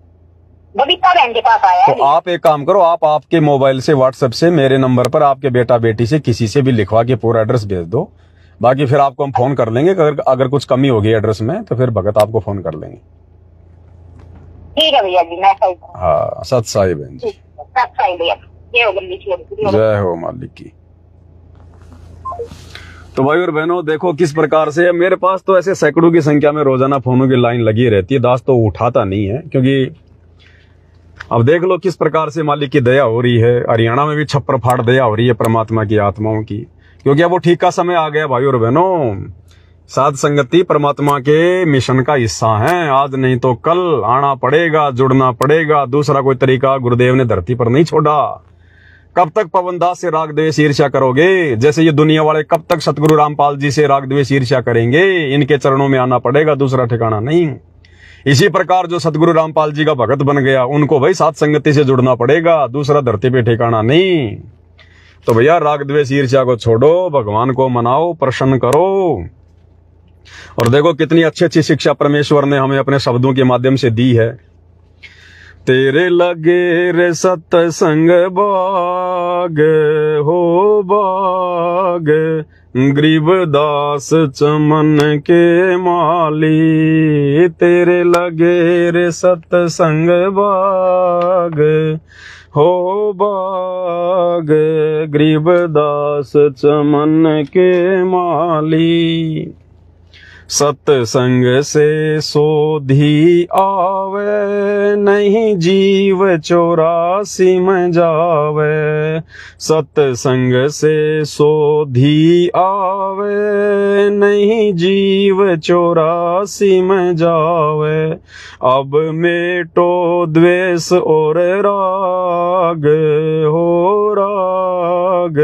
बबीता बहन के पास आया है। तो आप एक काम करो, आप आपके मोबाइल से व्हाट्सएप से मेरे नंबर पर आपके बेटा बेटी से किसी से भी लिखवा के पूरा एड्रेस भेज दो। बाकी फिर आपको हम फोन कर लेंगे, अगर कुछ कमी होगी एड्रेस में तो फिर भगत आपको फोन कर लेंगे। ठीक है भैया जी, मैं सही। हाँ, सत साई बहन जी, सत साई भैया, जय हो मालिक की। तो भाई और बहनों, देखो किस प्रकार से मेरे पास तो ऐसे सैकड़ों की संख्या में रोजाना फोनों की लाइन लगी रहती है। दास तो उठाता नहीं है, क्योंकि अब देख लो किस प्रकार से मालिक की दया हो रही है। हरियाणा में भी छप्पर फाड़ दया हो रही है परमात्मा की आत्माओं की, क्योंकि अब वो ठीक का समय आ गया। भाई और बहनों, साध संगति परमात्मा के मिशन का हिस्सा है। आज नहीं तो कल आना पड़ेगा, जुड़ना पड़ेगा। दूसरा कोई तरीका गुरुदेव ने धरती पर नहीं छोड़ा। कब तक पवन दास से राग द्वेष ईर्ष्या करोगे? जैसे ये दुनिया वाले कब तक सतगुरु रामपाल जी से राग द्वेष ईर्ष्या करेंगे? इनके चरणों में आना पड़ेगा, दूसरा ठिकाना नहीं। इसी प्रकार जो सतगुरु रामपाल जी का भगत बन गया, उनको भाई साथ संगति से जुड़ना पड़ेगा, दूसरा धरती पे ठिकाना नहीं। तो भैया राग द्वेष ईर्ष्या को छोड़ो, भगवान को मनाओ, प्रसन्न करो। और देखो कितनी अच्छी अच्छी शिक्षा परमेश्वर ने हमें अपने शब्दों के माध्यम से दी है। तेरे लगे रे सत्संग बाग हो बाग, गरीबदास चमन के माली। तेरे लगे रे सत्संग बाग हो बाग, गरीबदास चमन के माली। सत्संग से सोधी आवे, नहीं जीव 84 में जावे। सत्संग से सोधी आवे, नहीं जीव 84 में जावे। अब मेटो द्वेष और राग हो राग,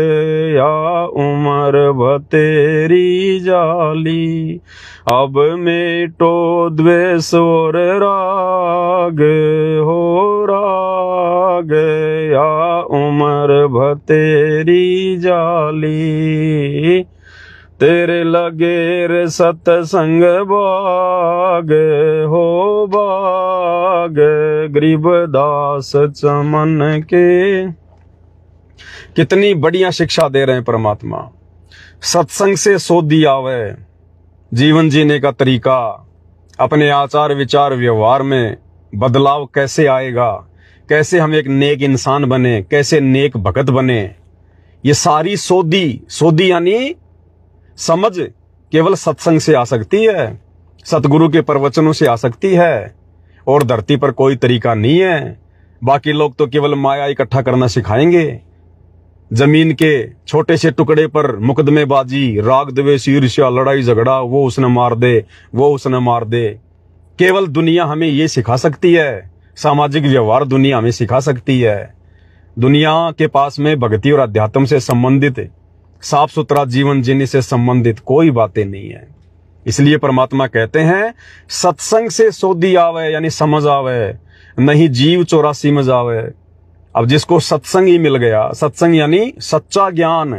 या उम्र बतेरी जाली। अब मेटो द्वेष और राग हो राग, या उम्र भतेरी जाली। तेरे लगे रे सत्संग बाग हो बाग, गरीबदास चमन के। कितनी बढ़िया शिक्षा दे रहे हैं परमात्मा। सत्संग से सोधी आवे, जीवन जीने का तरीका, अपने आचार विचार व्यवहार में बदलाव कैसे आएगा, कैसे हम एक नेक इंसान बने, कैसे नेक भगत बने। ये सारी सोधी यानी समझ केवल सत्संग से आ सकती है, सतगुरु के प्रवचनों से आ सकती है, और धरती पर कोई तरीका नहीं है। बाकी लोग तो केवल माया इकट्ठा करना सिखाएंगे, जमीन के छोटे से टुकड़े पर मुकदमेबाजी, राग द्वेष ईर्ष्या, लड़ाई झगड़ा, वो उसने मार दे, वो उसने मार दे। केवल दुनिया हमें ये सिखा सकती है, सामाजिक व्यवहार दुनिया हमें सिखा सकती है। दुनिया के पास में भक्ति और अध्यात्म से संबंधित, साफ सुथरा जीवन जीने से संबंधित कोई बातें नहीं है। इसलिए परमात्मा कहते हैं सत्संग से सोधी आवे, यानी समझ आवे, नहीं जीव 84 में जावे। अब जिसको सत्संग ही मिल गया, सत्संग यानी सच्चा ज्ञान,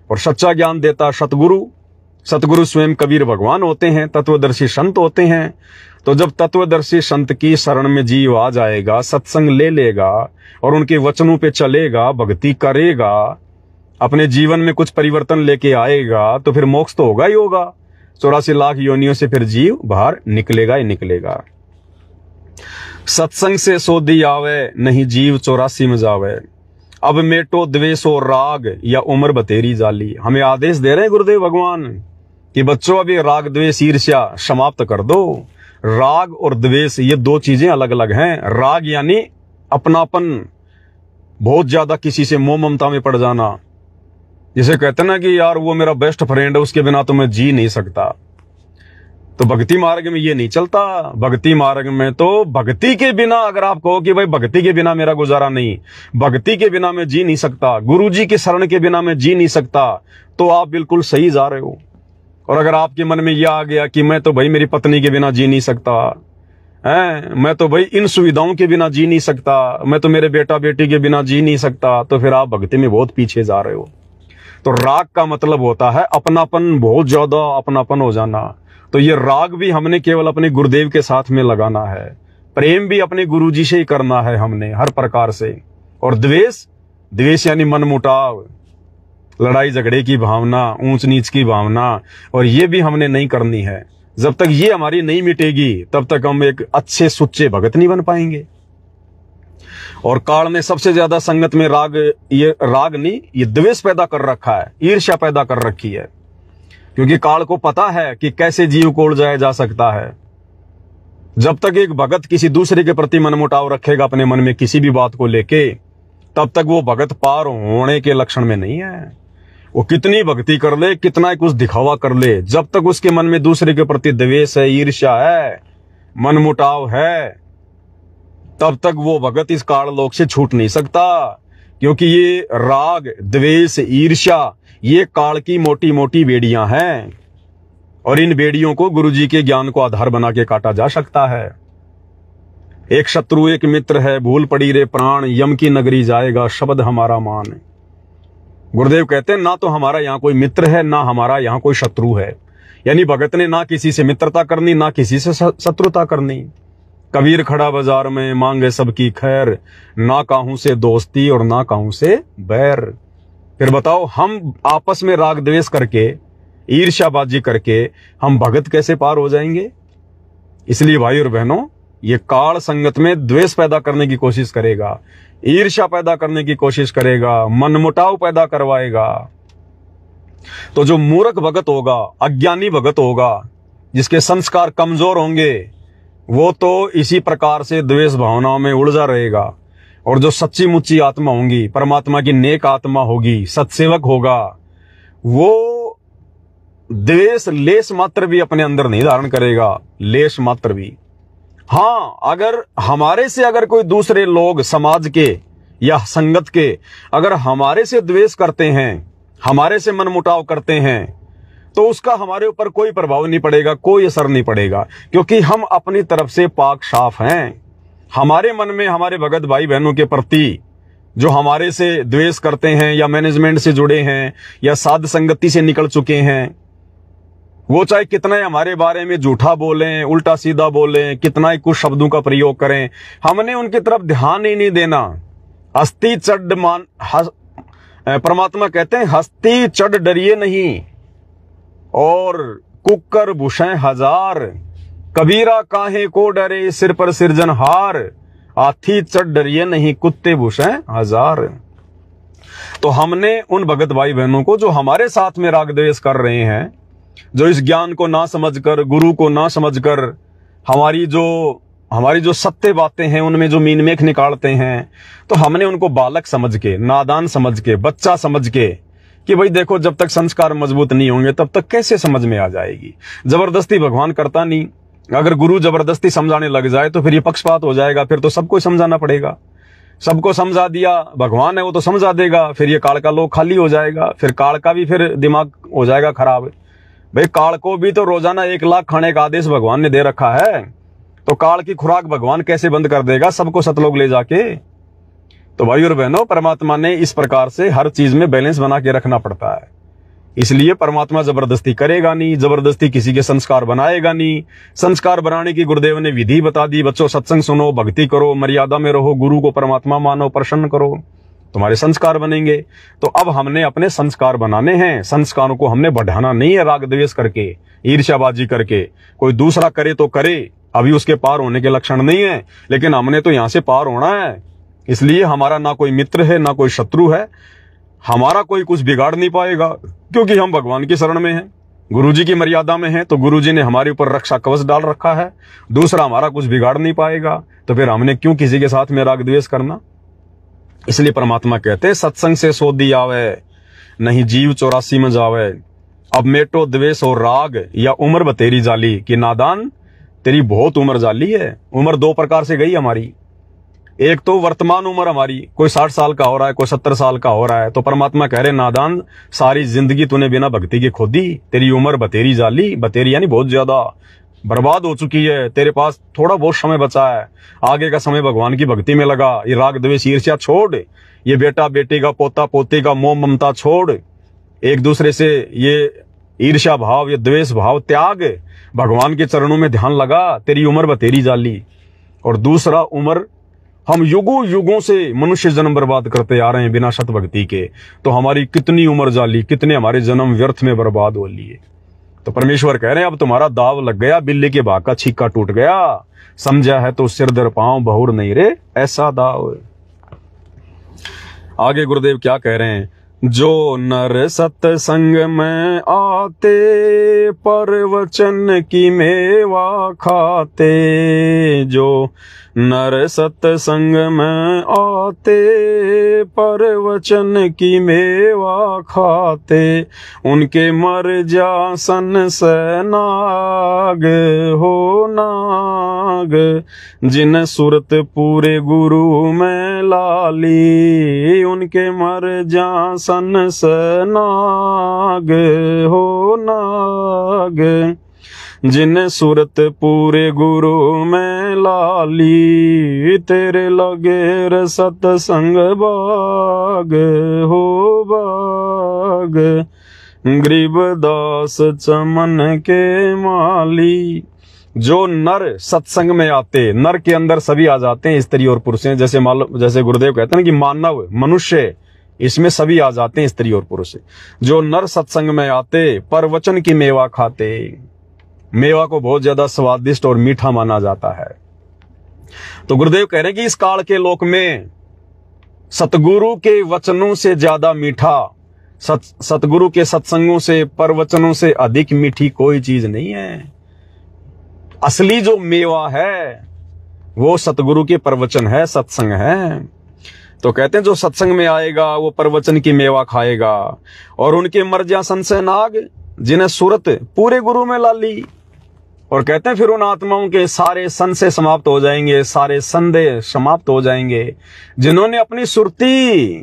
और सच्चा ज्ञान देता सतगुरु। सतगुरु स्वयं कबीर भगवान होते हैं, तत्वदर्शी संत होते हैं। तो जब तत्वदर्शी संत की शरण में जीव आ जाएगा, सत्संग ले लेगा और उनके वचनों पे चलेगा, भक्ति करेगा, अपने जीवन में कुछ परिवर्तन लेके आएगा, तो फिर मोक्ष तो होगा ही होगा। 84 लाख योनियों से फिर जीव बाहर निकलेगा ही निकलेगा। सत्संग से सोधी आवे, नहीं जीव 84 में जावे। अब मेटो द्वेष और राग, या उम्र बतेरी जाली। हमें आदेश दे रहे हैं गुरुदेव भगवान कि बच्चों अभी राग द्वेष ईर्ष्या समाप्त कर दो। राग और द्वेष ये दो चीजें अलग अलग हैं। राग यानी अपनापन, बहुत ज्यादा किसी से मोह ममता में पड़ जाना, जिसे कहते ना कि यार वो मेरा बेस्ट फ्रेंड है, उसके बिना तो मैं जी नहीं सकता। तो भक्ति मार्ग में ये नहीं चलता। भक्ति मार्ग में तो भक्ति के बिना, अगर आप कहो कि भाई भक्ति के बिना मेरा गुजारा नहीं, भक्ति के बिना मैं जी नहीं सकता, गुरुजी की शरण के बिना मैं जी नहीं सकता, तो आप बिल्कुल सही जा रहे हो। और अगर आपके मन में यह आ गया कि मैं तो भाई मेरी पत्नी के बिना जी नहीं सकता है, मैं तो भाई इन सुविधाओं के बिना जी नहीं सकता, मैं तो मेरे बेटा बेटी के बिना जी नहीं सकता, तो फिर आप भक्ति में बहुत पीछे जा रहे हो। तो राग का मतलब होता है अपनापन, बहुत ज्यादा अपनापन हो जाना। तो ये राग भी हमने केवल अपने गुरुदेव के साथ में लगाना है। प्रेम भी अपने गुरुजी से ही करना है हमने हर प्रकार से। और द्वेष, द्वेष यानी मनमुटाव, लड़ाई झगड़े की भावना, ऊंच नीच की भावना, और ये भी हमने नहीं करनी है। जब तक ये हमारी नहीं मिटेगी तब तक हम एक अच्छे सुच्चे भगत नहीं बन पाएंगे। और काल ने सबसे ज्यादा संगत में राग नहीं, ये द्वेष पैदा कर रखा है, ईर्ष्या पैदा कर रखी है। क्योंकि काल को पता है कि कैसे जीव को उलझाया जा सकता है। जब तक एक भगत किसी दूसरे के प्रति मनमुटाव रखेगा अपने मन में किसी भी बात को लेके, तब तक वो भगत पार होने के लक्षण में नहीं है। वो कितनी भक्ति कर ले, कितना कुछ दिखावा कर ले, जब तक उसके मन में दूसरे के प्रति द्वेष है, ईर्ष्या है, मनमुटाव है, तब तक वो भगत इस काल लोक से छूट नहीं सकता। क्योंकि ये राग, द्वेष, ईर्ष्या ये काल की मोटी मोटी बेड़ियां हैं, और इन बेड़ियों को गुरुजी के ज्ञान को आधार बना के काटा जा सकता है। एक शत्रु एक मित्र है, भूल पड़ी रे प्राण, यम की नगरी जाएगा शब्द हमारा मान। गुरुदेव कहते हैं ना तो हमारा यहाँ कोई मित्र है, ना हमारा यहाँ कोई शत्रु है। यानी भगत ने ना किसी से मित्रता करनी, ना किसी से शत्रुता करनी। कबीर खड़ा बाजार में मांगे सबकी खैर, ना काहू से दोस्ती और ना काहू से बैर। फिर बताओ, हम आपस में राग द्वेष करके, ईर्ष्याबाजी करके हम भगत कैसे पार हो जाएंगे? इसलिए भाई और बहनों, ये काल संगत में द्वेष पैदा करने की कोशिश करेगा, ईर्ष्या पैदा करने की कोशिश करेगा, मनमुटाव पैदा करवाएगा। तो जो मूर्ख भगत होगा, अज्ञानी भगत होगा, जिसके संस्कार कमजोर होंगे, वो तो इसी प्रकार से द्वेष भावनाओं में उलझा रहेगा। और जो सच्ची मुच्ची आत्मा होंगी, परमात्मा की नेक आत्मा होगी, सत्सेवक होगा, वो द्वेष लेश मात्र भी अपने अंदर नहीं धारण करेगा, लेश मात्र भी। हाँ, अगर हमारे से अगर कोई दूसरे लोग समाज के या संगत के अगर हमारे से द्वेष करते हैं, हमारे से मनमुटाव करते हैं, तो उसका हमारे ऊपर कोई प्रभाव नहीं पड़ेगा, कोई असर नहीं पड़ेगा। क्योंकि हम अपनी तरफ से पाक साफ हैं। हमारे मन में हमारे भगत भाई बहनों के प्रति जो हमारे से द्वेष करते हैं, या मैनेजमेंट से जुड़े हैं, या साध संगति से निकल चुके हैं, वो चाहे कितना ही हमारे बारे में झूठा बोलें, उल्टा सीधा बोलें, कितना ही कुछ शब्दों का प्रयोग करें, हमने उनकी तरफ ध्यान ही नहीं देना। हस्ती चढ़ परमात्मा कहते हैं, हस्ती चढ़ डरिए नहीं, और कुकर भूषण हजार, कबीरा काहे को डरे सिर पर सिरजनहार, हाथी चढ़ डरिए नहीं कुत्ते भूषण हजार। तो हमने उन भगत भाई बहनों को जो हमारे साथ में राग द्वेष कर रहे हैं, जो इस ज्ञान को ना समझकर, गुरु को ना समझकर, हमारी जो सत्य बातें हैं उनमें जो मीन मेख निकालते हैं, तो हमने उनको बालक समझ के, नादान समझ के, बच्चा समझ के कि भाई देखो, जब तक संस्कार मजबूत नहीं होंगे तब तक कैसे समझ में आ जाएगी। जबरदस्ती भगवान करता नहीं। अगर गुरु जबरदस्ती समझाने लग जाए तो फिर ये पक्षपात हो जाएगा, फिर तो सबको समझाना पड़ेगा। सबको समझा दिया, भगवान है वो तो समझा देगा, फिर ये काल का लोक खाली हो जाएगा, फिर काल का भी फिर दिमाग हो जाएगा खराब। भाई काल को भी तो रोजाना 1 लाख खाने का आदेश भगवान ने दे रखा है, तो काल की खुराक भगवान कैसे बंद कर देगा सबको सतलोक ले जाके? तो भाई और बहनों, परमात्मा ने इस प्रकार से हर चीज में बैलेंस बना के रखना पड़ता है। इसलिए परमात्मा जबरदस्ती करेगा नहीं, जबरदस्ती किसी के संस्कार बनाएगा नहीं। संस्कार बनाने की गुरुदेव ने विधि बता दी, बच्चों सत्संग सुनो, भक्ति करो, मर्यादा में रहो, गुरु को परमात्मा मानो, प्रसन्न करो, तुम्हारे संस्कार बनेंगे। तो अब हमने अपने संस्कार बनाने हैं, संस्कारों को हमने बढ़ाना नहीं है राग द्वेष करके, ईर्ष्याबाजी करके। कोई दूसरा करे तो करे, अभी उसके पार होने के लक्षण नहीं है, लेकिन हमने तो यहां से पार होना है। इसलिए हमारा ना कोई मित्र है, ना कोई शत्रु है, हमारा कोई कुछ बिगाड़ नहीं पाएगा, क्योंकि हम भगवान की शरण में हैं, गुरुजी की मर्यादा में हैं। तो गुरुजी ने हमारे ऊपर रक्षा कवच डाल रखा है, दूसरा हमारा कुछ बिगाड़ नहीं पाएगा। तो फिर हमने क्यों किसी के साथ में राग द्वेष करना? इसलिए परमात्मा कहते हैं, सत्संग से सोधी आवे, नहीं जीव 84 में जावे। अब मेटो द्वेष और राग, या उम्र बतेरी जाली कि नादान तेरी बहुत उम्र जाली है। उम्र 2 प्रकार से गई हमारी। एक तो वर्तमान उम्र हमारी, कोई 60 साल का हो रहा है, कोई 70 साल का हो रहा है, तो परमात्मा कह रहे नादान, सारी जिंदगी तूने बिना भक्ति के खोदी, तेरी उम्र बतेरी जाली, बतेरी यानी बहुत ज्यादा बर्बाद हो चुकी है, तेरे पास थोड़ा बहुत समय बचा है, आगे का समय भगवान की भक्ति में लगा। ये राग द्वेष ईर्ष्या छोड़, ये बेटा बेटी का, पोता पोती का मोह ममता छोड़, एक दूसरे से ये ईर्ष्या भाव, ये द्वेष भाव त्याग, भगवान के चरणों में ध्यान लगा, तेरी उम्र बतेरी जाली। और दूसरा उम्र, हम युगों युगों से मनुष्य जन्म बर्बाद करते आ रहे हैं बिना सत भक्ति के, तो हमारी कितनी उम्र जाली, कितने हमारे जन्म व्यर्थ में बर्बाद हो लिए। तो परमेश्वर कह रहे हैं अब तुम्हारा दाव लग गया, बिल्ली के भाग का छीका टूट गया, समझा है तो सिर दर पांव बहुर नहीं रे ऐसा दाव। आगे गुरुदेव क्या कह रहे हैं, जो नर सत्संग में आते परवचन की मेवा खाते, जो नर सत्संग में आते परवचन की मेवा खाते, उनके मर जा सन से नाग हो नाग, जिन सुरत पूरे गुरु में लाली, उनके मर जा सन से नाग हो नाग, जिन सूरत पूरे गुरु में लाली, तेरे लगे रे सतसंग बाग हो बाग, गरीबदास चमन के माली। जो नर सत्संग में आते, नर के अंदर सभी आ जाते हैं, स्त्री और पुरुष हैं, जैसे गुरुदेव कहते हैं ना कि मानव मनुष्य इसमें सभी आ जाते हैं, स्त्री और पुरुष। जो नर सत्संग में आते परवचन की मेवा खाते, मेवा को बहुत ज्यादा स्वादिष्ट और मीठा माना जाता है। तो गुरुदेव कह रहे हैं कि इस काल के लोक में सतगुरु के वचनों से ज्यादा मीठा, सतगुरु के सत्संगों से, परवचनों से अधिक मीठी कोई चीज नहीं है। असली जो मेवा है वो सतगुरु के परवचन है, सत्संग है। तो कहते हैं जो सत्संग में आएगा वो परवचन की मेवा खाएगा, और उनके मर जा सन से नाग, जिन्हें सूरत पूरे गुरु में लाली। और कहते हैं फिर उन आत्माओं के सारे संशय समाप्त हो जाएंगे, सारे संदेह समाप्त हो जाएंगे, जिन्होंने अपनी सुरती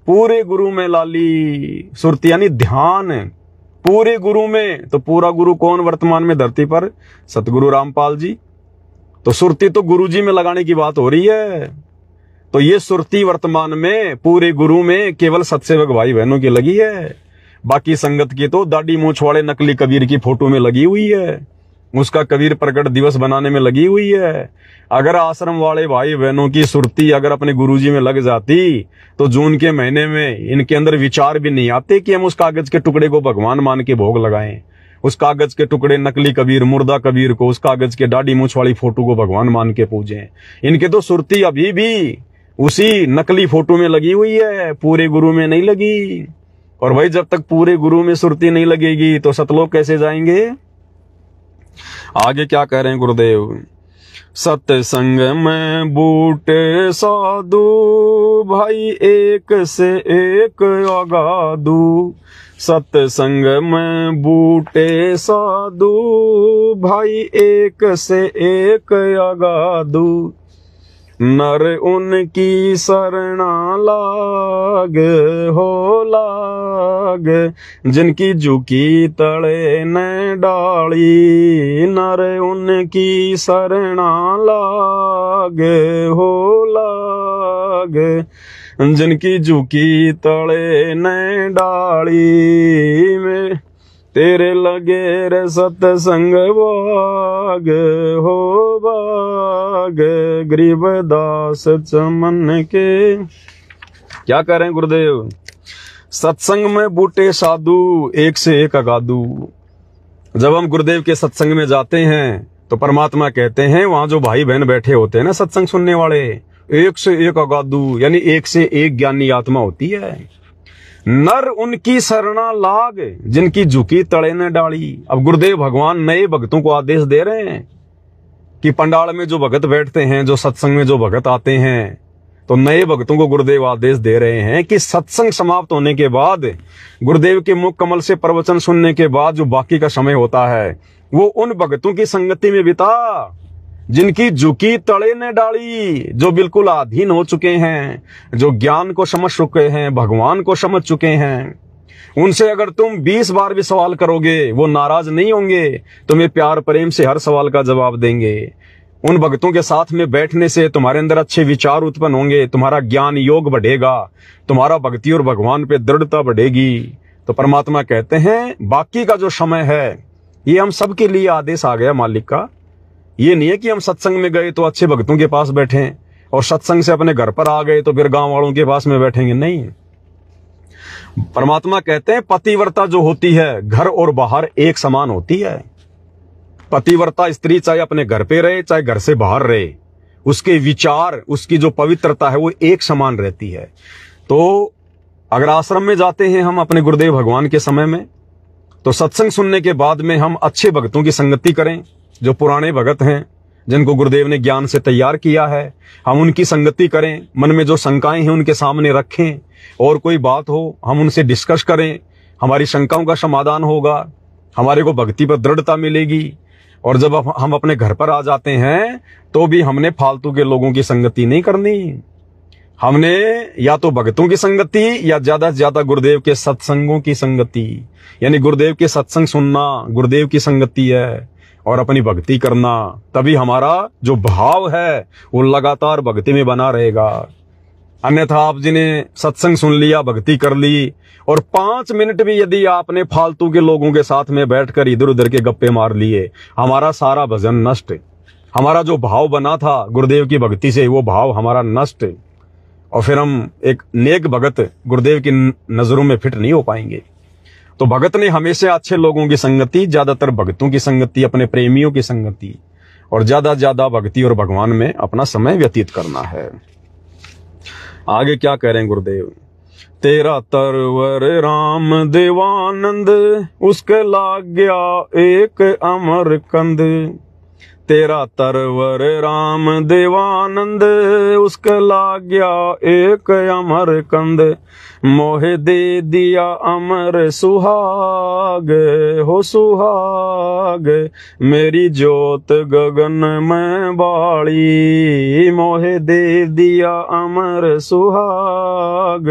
पूरे गुरु में लाली। सुरती यानी ध्यान पूरे गुरु में। तो पूरा गुरु कौन वर्तमान में धरती पर? सतगुरु रामपाल जी। तो सुरती तो गुरु जी में लगाने की बात हो रही है। तो ये सुरती वर्तमान में पूरे गुरु में केवल सत्सेवक भाई बहनों की लगी है। बाकी संगत की तो दाढ़ी मूंछ वाले नकली कबीर की फोटो में लगी हुई है, उसका कबीर प्रकट दिवस बनाने में लगी हुई है। अगर आश्रम वाले भाई बहनों की सुरती अगर अपने गुरुजी में लग जाती तो जून के महीने में इनके अंदर विचार भी नहीं आते कि हम उस कागज के टुकड़े को भगवान मान के भोग लगाएं, उस कागज के टुकड़े नकली कबीर मुर्दा कबीर को, उस कागज के दाढ़ी मूंछ वाली फोटो को भगवान मान के पूजें। इनके तो सुरती अभी भी उसी नकली फोटो में लगी हुई है, पूरे गुरु में नहीं लगी। और भाई जब तक पूरे गुरु में सुरती नहीं लगेगी तो सतलोक कैसे जाएंगे? आगे क्या कह रहे हैं गुरुदेव? सत्संग में बूटे साधु भाई एक से एक अगाधु, सत्संग में बूटे साधु भाई एक से एक अगाधु, नर उनकी शरणा लाग हो लाग, जिनकी झुकी तले न डाली, नर उनकी शरणा लाग हो लाग, जिनकी झुकी तले न डाली में, तेरे लगे रे सत्संग बाग हो बाग, गरीबदास चमन के। क्या कह रहे हैं गुरुदेव? सत्संग में बूटे साधु एक से एक अगाधु। जब हम गुरुदेव के सत्संग में जाते हैं तो परमात्मा कहते हैं वहां जो भाई बहन बैठे होते हैं ना सत्संग सुनने वाले, एक से एक अगाधु यानी एक से एक ज्ञानी आत्मा होती है। नर उनकी शरणा लाग, जिनकी झुकी तड़े न डाली। अब गुरुदेव भगवान नए भक्तों को आदेश दे रहे हैं कि पंडाल में जो भगत बैठते हैं, जो सत्संग में जो भगत आते हैं, तो नए भक्तों को गुरुदेव आदेश दे रहे हैं कि सत्संग समाप्त होने के बाद, गुरुदेव के मुख कमल से प्रवचन सुनने के बाद जो बाकी का समय होता है वो उन भक्तों की संगति में बिता जिनकी झुकी तड़े ने डाली, जो बिल्कुल अधीन हो चुके हैं, जो ज्ञान को समझ चुके हैं, भगवान को समझ चुके हैं। उनसे अगर तुम 20 बार भी सवाल करोगे वो नाराज नहीं होंगे, तुम्हें प्यार प्रेम से हर सवाल का जवाब देंगे। उन भक्तों के साथ में बैठने से तुम्हारे अंदर अच्छे विचार उत्पन्न होंगे, तुम्हारा ज्ञान योग बढ़ेगा, तुम्हारा भक्ति और भगवान पे दृढ़ता बढ़ेगी। तो परमात्मा कहते हैं बाकी का जो समय है ये हम सबके लिए आदेश आ गया मालिक का ये नहीं है कि हम सत्संग में गए तो अच्छे भक्तों के पास बैठे और सत्संग से अपने घर पर आ गए तो फिर गांव वालों के पास में बैठेंगे। नहीं, परमात्मा कहते हैं पतिव्रता जो होती है घर और बाहर एक समान होती है। पतिव्रता स्त्री चाहे अपने घर पे रहे चाहे घर से बाहर रहे, उसके विचार, उसकी जो पवित्रता है वो एक समान रहती है। तो अगर आश्रम में जाते हैं हम अपने गुरुदेव भगवान के समय में, तो सत्संग सुनने के बाद में हम अच्छे भक्तों की संगति करें, जो पुराने भगत हैं जिनको गुरुदेव ने ज्ञान से तैयार किया है, हम उनकी संगति करें। मन में जो शंकाएं हैं उनके सामने रखें, और कोई बात हो हम उनसे डिस्कस करें, हमारी शंकाओं का समाधान होगा, हमारे को भक्ति पर दृढ़ता मिलेगी। और जब हम अपने घर पर आ जाते हैं तो भी हमने फालतू के लोगों की संगति नहीं करनी। हमने या तो भक्तों की संगति या ज्यादा से ज्यादा गुरुदेव के सत्संगों की संगति, यानी गुरुदेव के सत्संग सुनना गुरुदेव की संगति है, और अपनी भक्ति करना। तभी हमारा जो भाव है वो लगातार भक्ति में बना रहेगा। अन्यथा आप जिन्हें सत्संग सुन लिया, भक्ति कर ली, और 5 मिनट भी यदि आपने फालतू के लोगों के साथ में बैठकर इधर उधर के गप्पे मार लिए, हमारा सारा भजन नष्ट। हमारा जो भाव बना था गुरुदेव की भक्ति से वो भाव हमारा नष्ट, और फिर हम एक नेक भगत गुरुदेव की नजरों में फिट नहीं हो पाएंगे। तो भगत ने हमेशा अच्छे लोगों की संगति, ज्यादातर भक्तों की संगति, अपने प्रेमियों की संगति, और ज्यादा भक्ति और भगवान में अपना समय व्यतीत करना है। आगे क्या कह रहे हैं गुरुदेव? तेरा तरवर राम देवानंद, उसके लाग गया एक अमर कंद। तेरा तरवर राम देवानंद, उसके लाग गया एक अमर कंद। मोहे दे दिया अमर सुहाग, हो सुहाग मेरी जोत गगन में बाड़ी। मोहे दे दिया अमर सुहाग,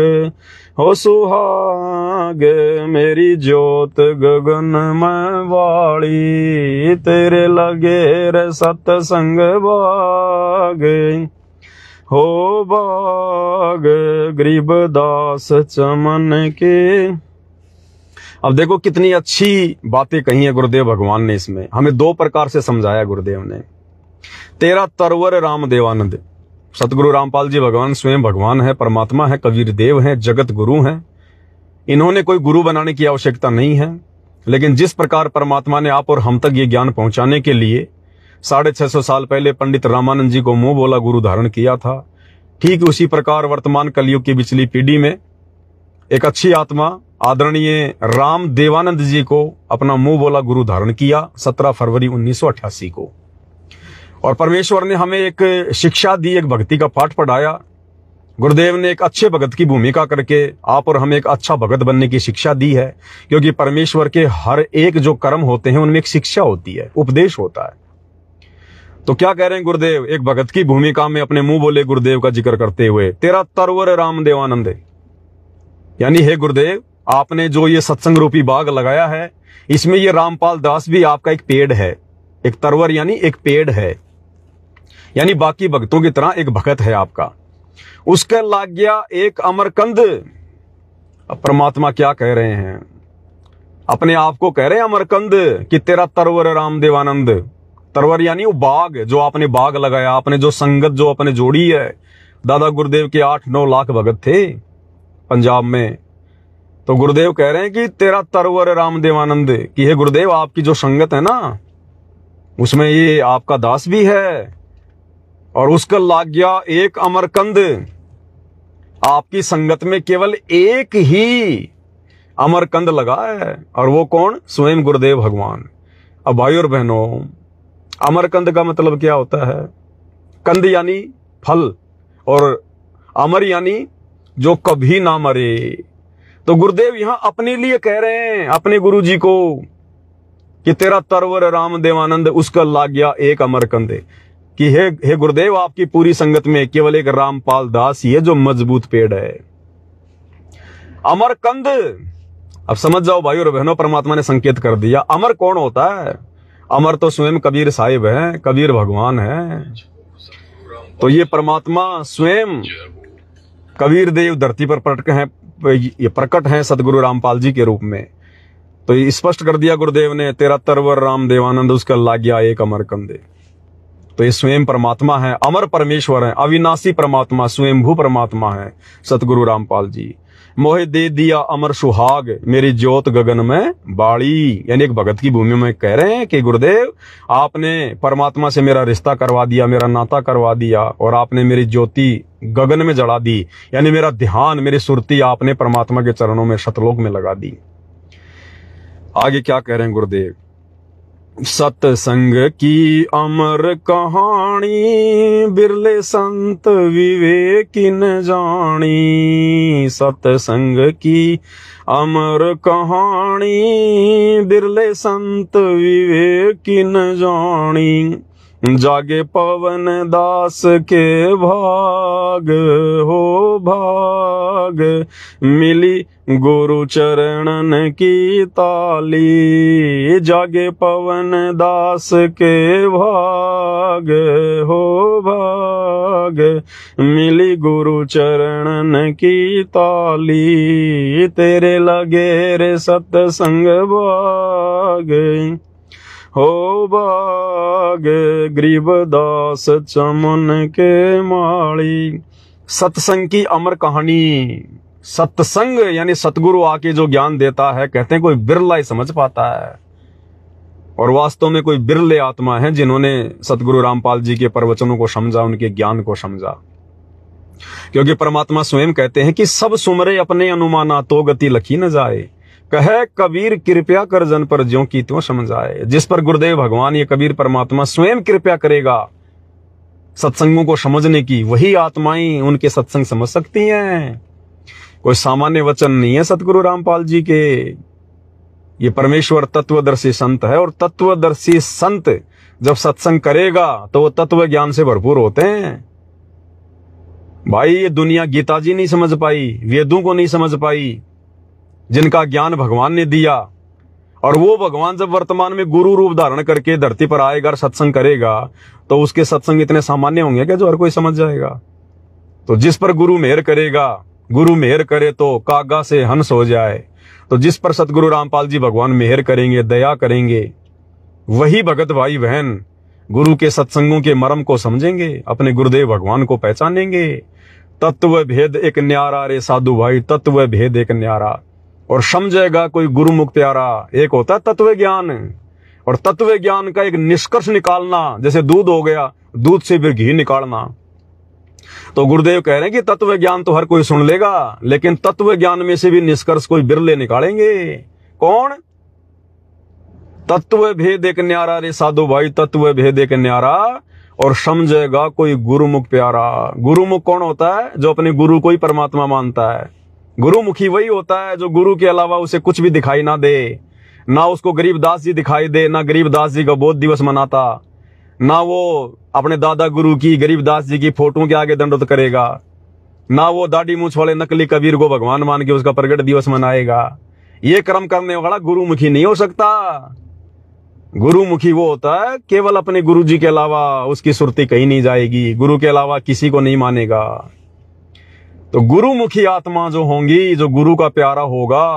हो सुहाग मेरी जोत गगन में बाड़ी। तेरे लगे रे सत्संग बाग, हो बाग गरीबदास चमन के। अब देखो कितनी अच्छी बातें कही है गुरुदेव भगवान ने। इसमें हमें 2 प्रकार से समझाया गुरुदेव ने। तेरा तरवर राम देवानंद, सतगुरु रामपाल जी भगवान स्वयं भगवान है, परमात्मा है, कबीर देव है, जगत गुरु हैं। इन्होंने कोई गुरु बनाने की आवश्यकता नहीं है, लेकिन जिस प्रकार परमात्मा ने आप और हम तक ये ज्ञान पहुंचाने के लिए 650 साल पहले पंडित रामानंद जी को मुंह बोला गुरु धारण किया था, ठीक उसी प्रकार वर्तमान कलयुग की पिछली पीढ़ी में एक अच्छी आत्मा आदरणीय राम देवानंद जी को अपना मुंह बोला गुरु धारण किया 17 फरवरी 1988 को। और परमेश्वर ने हमें एक शिक्षा दी, एक भक्ति का पाठ पढ़ाया। गुरुदेव ने एक अच्छे भगत की भूमिका करके आप और हमें एक अच्छा भगत बनने की शिक्षा दी है, क्योंकि परमेश्वर के हर एक जो कर्म होते हैं उनमें एक शिक्षा होती है, उपदेश होता है। तो क्या कह रहे हैं गुरुदेव? एक भगत की भूमिका में अपने मुंह बोले गुरुदेव का जिक्र करते हुए, तेरा तरवर राम देवानंद, यानी हे गुरुदेव आपने जो ये सत्संग रूपी बाग लगाया है, इसमें ये रामपाल दास भी आपका एक पेड़ है। एक तरवर यानी एक पेड़ है, यानी बाकी भक्तों की तरह एक भगत है आपका। उसका लाग गया एक अमरकंद। अब परमात्मा क्या कह रहे हैं? अपने आप को कह रहे हैं अमरकंद कि तेरा तरवर राम देवानंद। तरवर यानी वो बाग, जो आपने बाग लगाया, आपने जो संगत जो अपने जोड़ी है। दादा गुरुदेव के 8-9 लाख भगत थे पंजाब में, तो गुरुदेव कह रहे हैं कि तेरा तरवर राम देवानंद, कि हे गुरुदेव आपकी जो संगत है ना, उसमें ये आपका दास भी है। और उसका लाग गया एक अमरकंद। आपकी संगत में केवल एक ही अमरकंद लगा है, और वो कौन? स्वयं गुरुदेव भगवान। अब भाई और बहनों, अमरकंद का मतलब क्या होता है? कंद यानी फल, और अमर यानी जो कभी ना मरे। तो गुरुदेव यहां अपने लिए कह रहे हैं, अपने गुरु जी को, कि तेरा तरवर राम देवानंद, उसका लाग गया एक अमरकंद। कि हे गुरुदेव आपकी पूरी संगत में केवल एक रामपाल दास ही है जो मजबूत पेड़ है, अमरकंद। अब समझ जाओ भाई और बहनों, परमात्मा ने संकेत कर दिया। अमर कौन होता है? अमर तो स्वयं कबीर साहिब हैं, कबीर भगवान हैं। तो ये परमात्मा स्वयं कबीर देव धरती पर प्रकट हैं सतगुरु रामपाल जी के रूप में। तो ये स्पष्ट कर दिया गुरुदेव ने, तेरा तरवर राम देवानंद, उसका लाग गया एक अमरकंद। तो ये स्वयं परमात्मा है, अमर परमेश्वर है, अविनाशी परमात्मा, स्वयंभू परमात्मा है सतगुरु रामपाल जी। मोहे दे दिया अमर सुहाग, मेरी ज्योत गगन में बाड़ी। यानी एक भगत की भूमि में कह रहे हैं कि गुरुदेव आपने परमात्मा से मेरा रिश्ता करवा दिया, मेरा नाता करवा दिया, और आपने मेरी ज्योति गगन में जला दी। यानी मेरा ध्यान, मेरी सुरती आपने परमात्मा के चरणों में सतलोक में लगा दी। आगे क्या कह रहे हैं गुरुदेव? सत्संग की अमर कहानी, बिरले संत विवेकिन जानी। सत्संग की अमर कहानी, बिरले संत विवेकिन जानी। जागे पवन दास के भाग हो भाग, मिली गुरु चरणन की ताली। जागे पवन दास के भाग हो भाग, मिली गुरु चरणन की ताली। तेरे लगे रे सत्संग भाग हो भाग, गरीबदास चमन के माली। सत्संग की अमर कहानी। सत्संग यानी सतगुरु आके जो ज्ञान देता है, कहते हैं कोई बिरला ही समझ पाता है, और वास्तव में कोई बिरले आत्मा है जिन्होंने सतगुरु रामपाल जी के प्रवचनों को समझा, उनके ज्ञान को समझा। क्योंकि परमात्मा स्वयं कहते हैं कि सब सुमरे अपने अनुमाना, तो गति लखी न जाए। कहे कबीर कृपया कर जन पर ज्यों की त्यों समझाए। जिस पर गुरुदेव भगवान, ये कबीर परमात्मा स्वयं कृपा करेगा सत्संगों को समझने की, वही आत्माएं उनके सत्संग समझ सकती हैं। कोई सामान्य वचन नहीं है सतगुरु रामपाल जी के। ये परमेश्वर तत्वदर्शी संत है, और तत्वदर्शी संत जब सत्संग करेगा तो वो तत्व ज्ञान से भरपूर होते हैं। भाई ये दुनिया गीता जी नहीं समझ पाई, वेदों को नहीं समझ पाई, जिनका ज्ञान भगवान ने दिया। और वो भगवान जब वर्तमान में गुरु रूप धारण करके धरती पर आएगा और सत्संग करेगा, तो उसके सत्संग इतने सामान्य होंगे क्या जो हर कोई समझ जाएगा? तो जिस पर गुरु मेहर करेगा, गुरु मेहर करे तो कागा से हंस हो जाए। तो जिस पर सतगुरु रामपाल जी भगवान मेहर करेंगे, दया करेंगे, वही भगत भाई बहन गुरु के सत्संगों के मर्म को समझेंगे, अपने गुरुदेव भगवान को पहचानेंगे। तत्व भेद एक न्यारा रे साधु भाई, तत्व भेद एक न्यारा। और समझेगा कोई गुरुमुख प्यारा। एक होता है तत्व ज्ञान, और तत्व ज्ञान का एक निष्कर्ष निकालना, जैसे दूध हो गया, दूध से फिर घी निकालना। तो गुरुदेव कह रहे हैं कि तत्व ज्ञान तो हर कोई सुन लेगा, लेकिन तत्व ज्ञान में से भी निष्कर्ष कोई बिरले निकालेंगे। कौन? तत्व भेद एक न्यारा रे साधु भाई, तत्व भेद एक न्यारा। और समझेगा कोई गुरुमुख प्यारा। गुरुमुख कौन होता है? जो अपने गुरु को ही परमात्मा मानता है। गुरुमुखी वही होता है जो गुरु के अलावा उसे कुछ भी दिखाई ना दे, ना उसको गरीबदास जी दिखाई दे, ना गरीबदास जी का बोध दिवस मनाता, ना वो अपने दादा गुरु की, गरीबदास जी की फोटो के आगे दंडवत करेगा, ना वो दाढ़ी मूछ वाले नकली कबीर को भगवान मान के उसका प्रगट दिवस मनाएगा। ये कर्म करने वाला गुरुमुखी नहीं हो सकता। गुरुमुखी वो होता है केवल अपने गुरु जी के अलावा उसकी सुरती कहीं नहीं जाएगी, गुरु के अलावा किसी को नहीं मानेगा। तो गुरुमुखी आत्मा जो होंगी, जो गुरु का प्यारा होगा,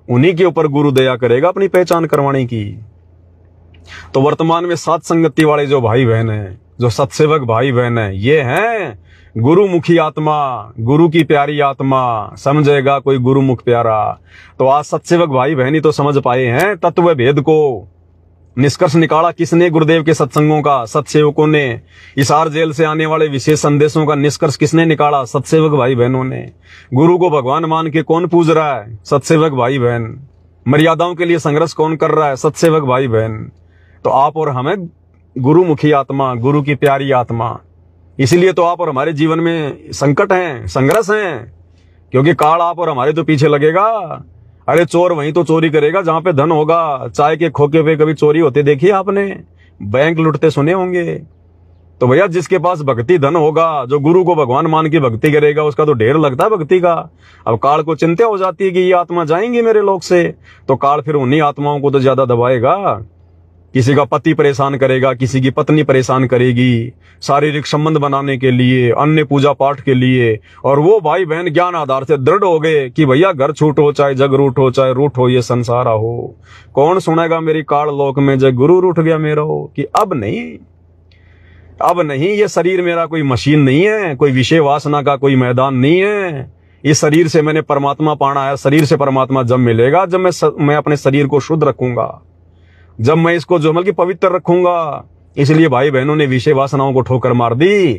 उन्हीं के ऊपर गुरु दया करेगा अपनी पहचान करवाने की। तो वर्तमान में सात संगति वाले जो भाई बहन हैं, जो सत्सेवक भाई बहन हैं, ये हैं गुरुमुखी आत्मा, गुरु की प्यारी आत्मा। समझेगा कोई गुरुमुख प्यारा। तो आज सत्सेवक भाई बहन ही तो समझ पाए हैं तत्व भेद को। निष्कर्ष निकाला किसने? गुरुदेव के सत्संगों का, सत्सेवकों ने। हिसार जेल से आने वाले विशेष संदेशों का निष्कर्ष किसने निकाला? सत्सेवक भाई बहनों ने। गुरु को भगवान मान के कौन पूज रहा है? सत्सेवक भाई बहन। मर्यादाओं के लिए संघर्ष कौन कर रहा है? सत्सेवक भाई बहन। तो आप और हमें गुरुमुखी आत्मा, गुरु की प्यारी आत्मा। इसीलिए तो आप और हमारे जीवन में संकट हैं, संघर्ष हैं, क्योंकि काल आप और हमारे तो पीछे लगेगा। अरे चोर वहीं तो चोरी करेगा जहां पे धन होगा। चाय के खोखे पे कभी चोरी होते देखिए आपने? बैंक लुटते सुने होंगे। तो भैया जिसके पास भक्ति धन होगा, जो गुरु को भगवान मान के भक्ति करेगा, उसका तो ढेर लगता है भक्ति का। अब काल को चिंता हो जाती है कि ये आत्मा जाएंगी मेरे लोक से, तो काल फिर उन्हीं आत्माओं को तो ज्यादा दबाएगा। किसी का पति परेशान करेगा, किसी की पत्नी परेशान करेगी, शारीरिक संबंध बनाने के लिए, अन्य पूजा पाठ के लिए। और वो भाई बहन ज्ञान आधार से दृढ़ हो गए कि भैया घर छूट हो, चाहे जग रूठ हो, चाहे रूठ हो, ये संसार हो। कौन सुनेगा मेरी काल लोक में जग गुरु रूठ गया मेरा हो, कि अब नहीं। अब नहीं, ये शरीर मेरा कोई मशीन नहीं है, कोई विषय वासना का कोई मैदान नहीं है। इस शरीर से मैंने परमात्मा पाना है। शरीर से परमात्मा जब मिलेगा, जब मैं अपने शरीर को शुद्ध रखूंगा, जब मैं इसको जो मतलब कि पवित्र रखूंगा। इसलिए भाई बहनों ने विषय वासनाओं को ठोकर मार दी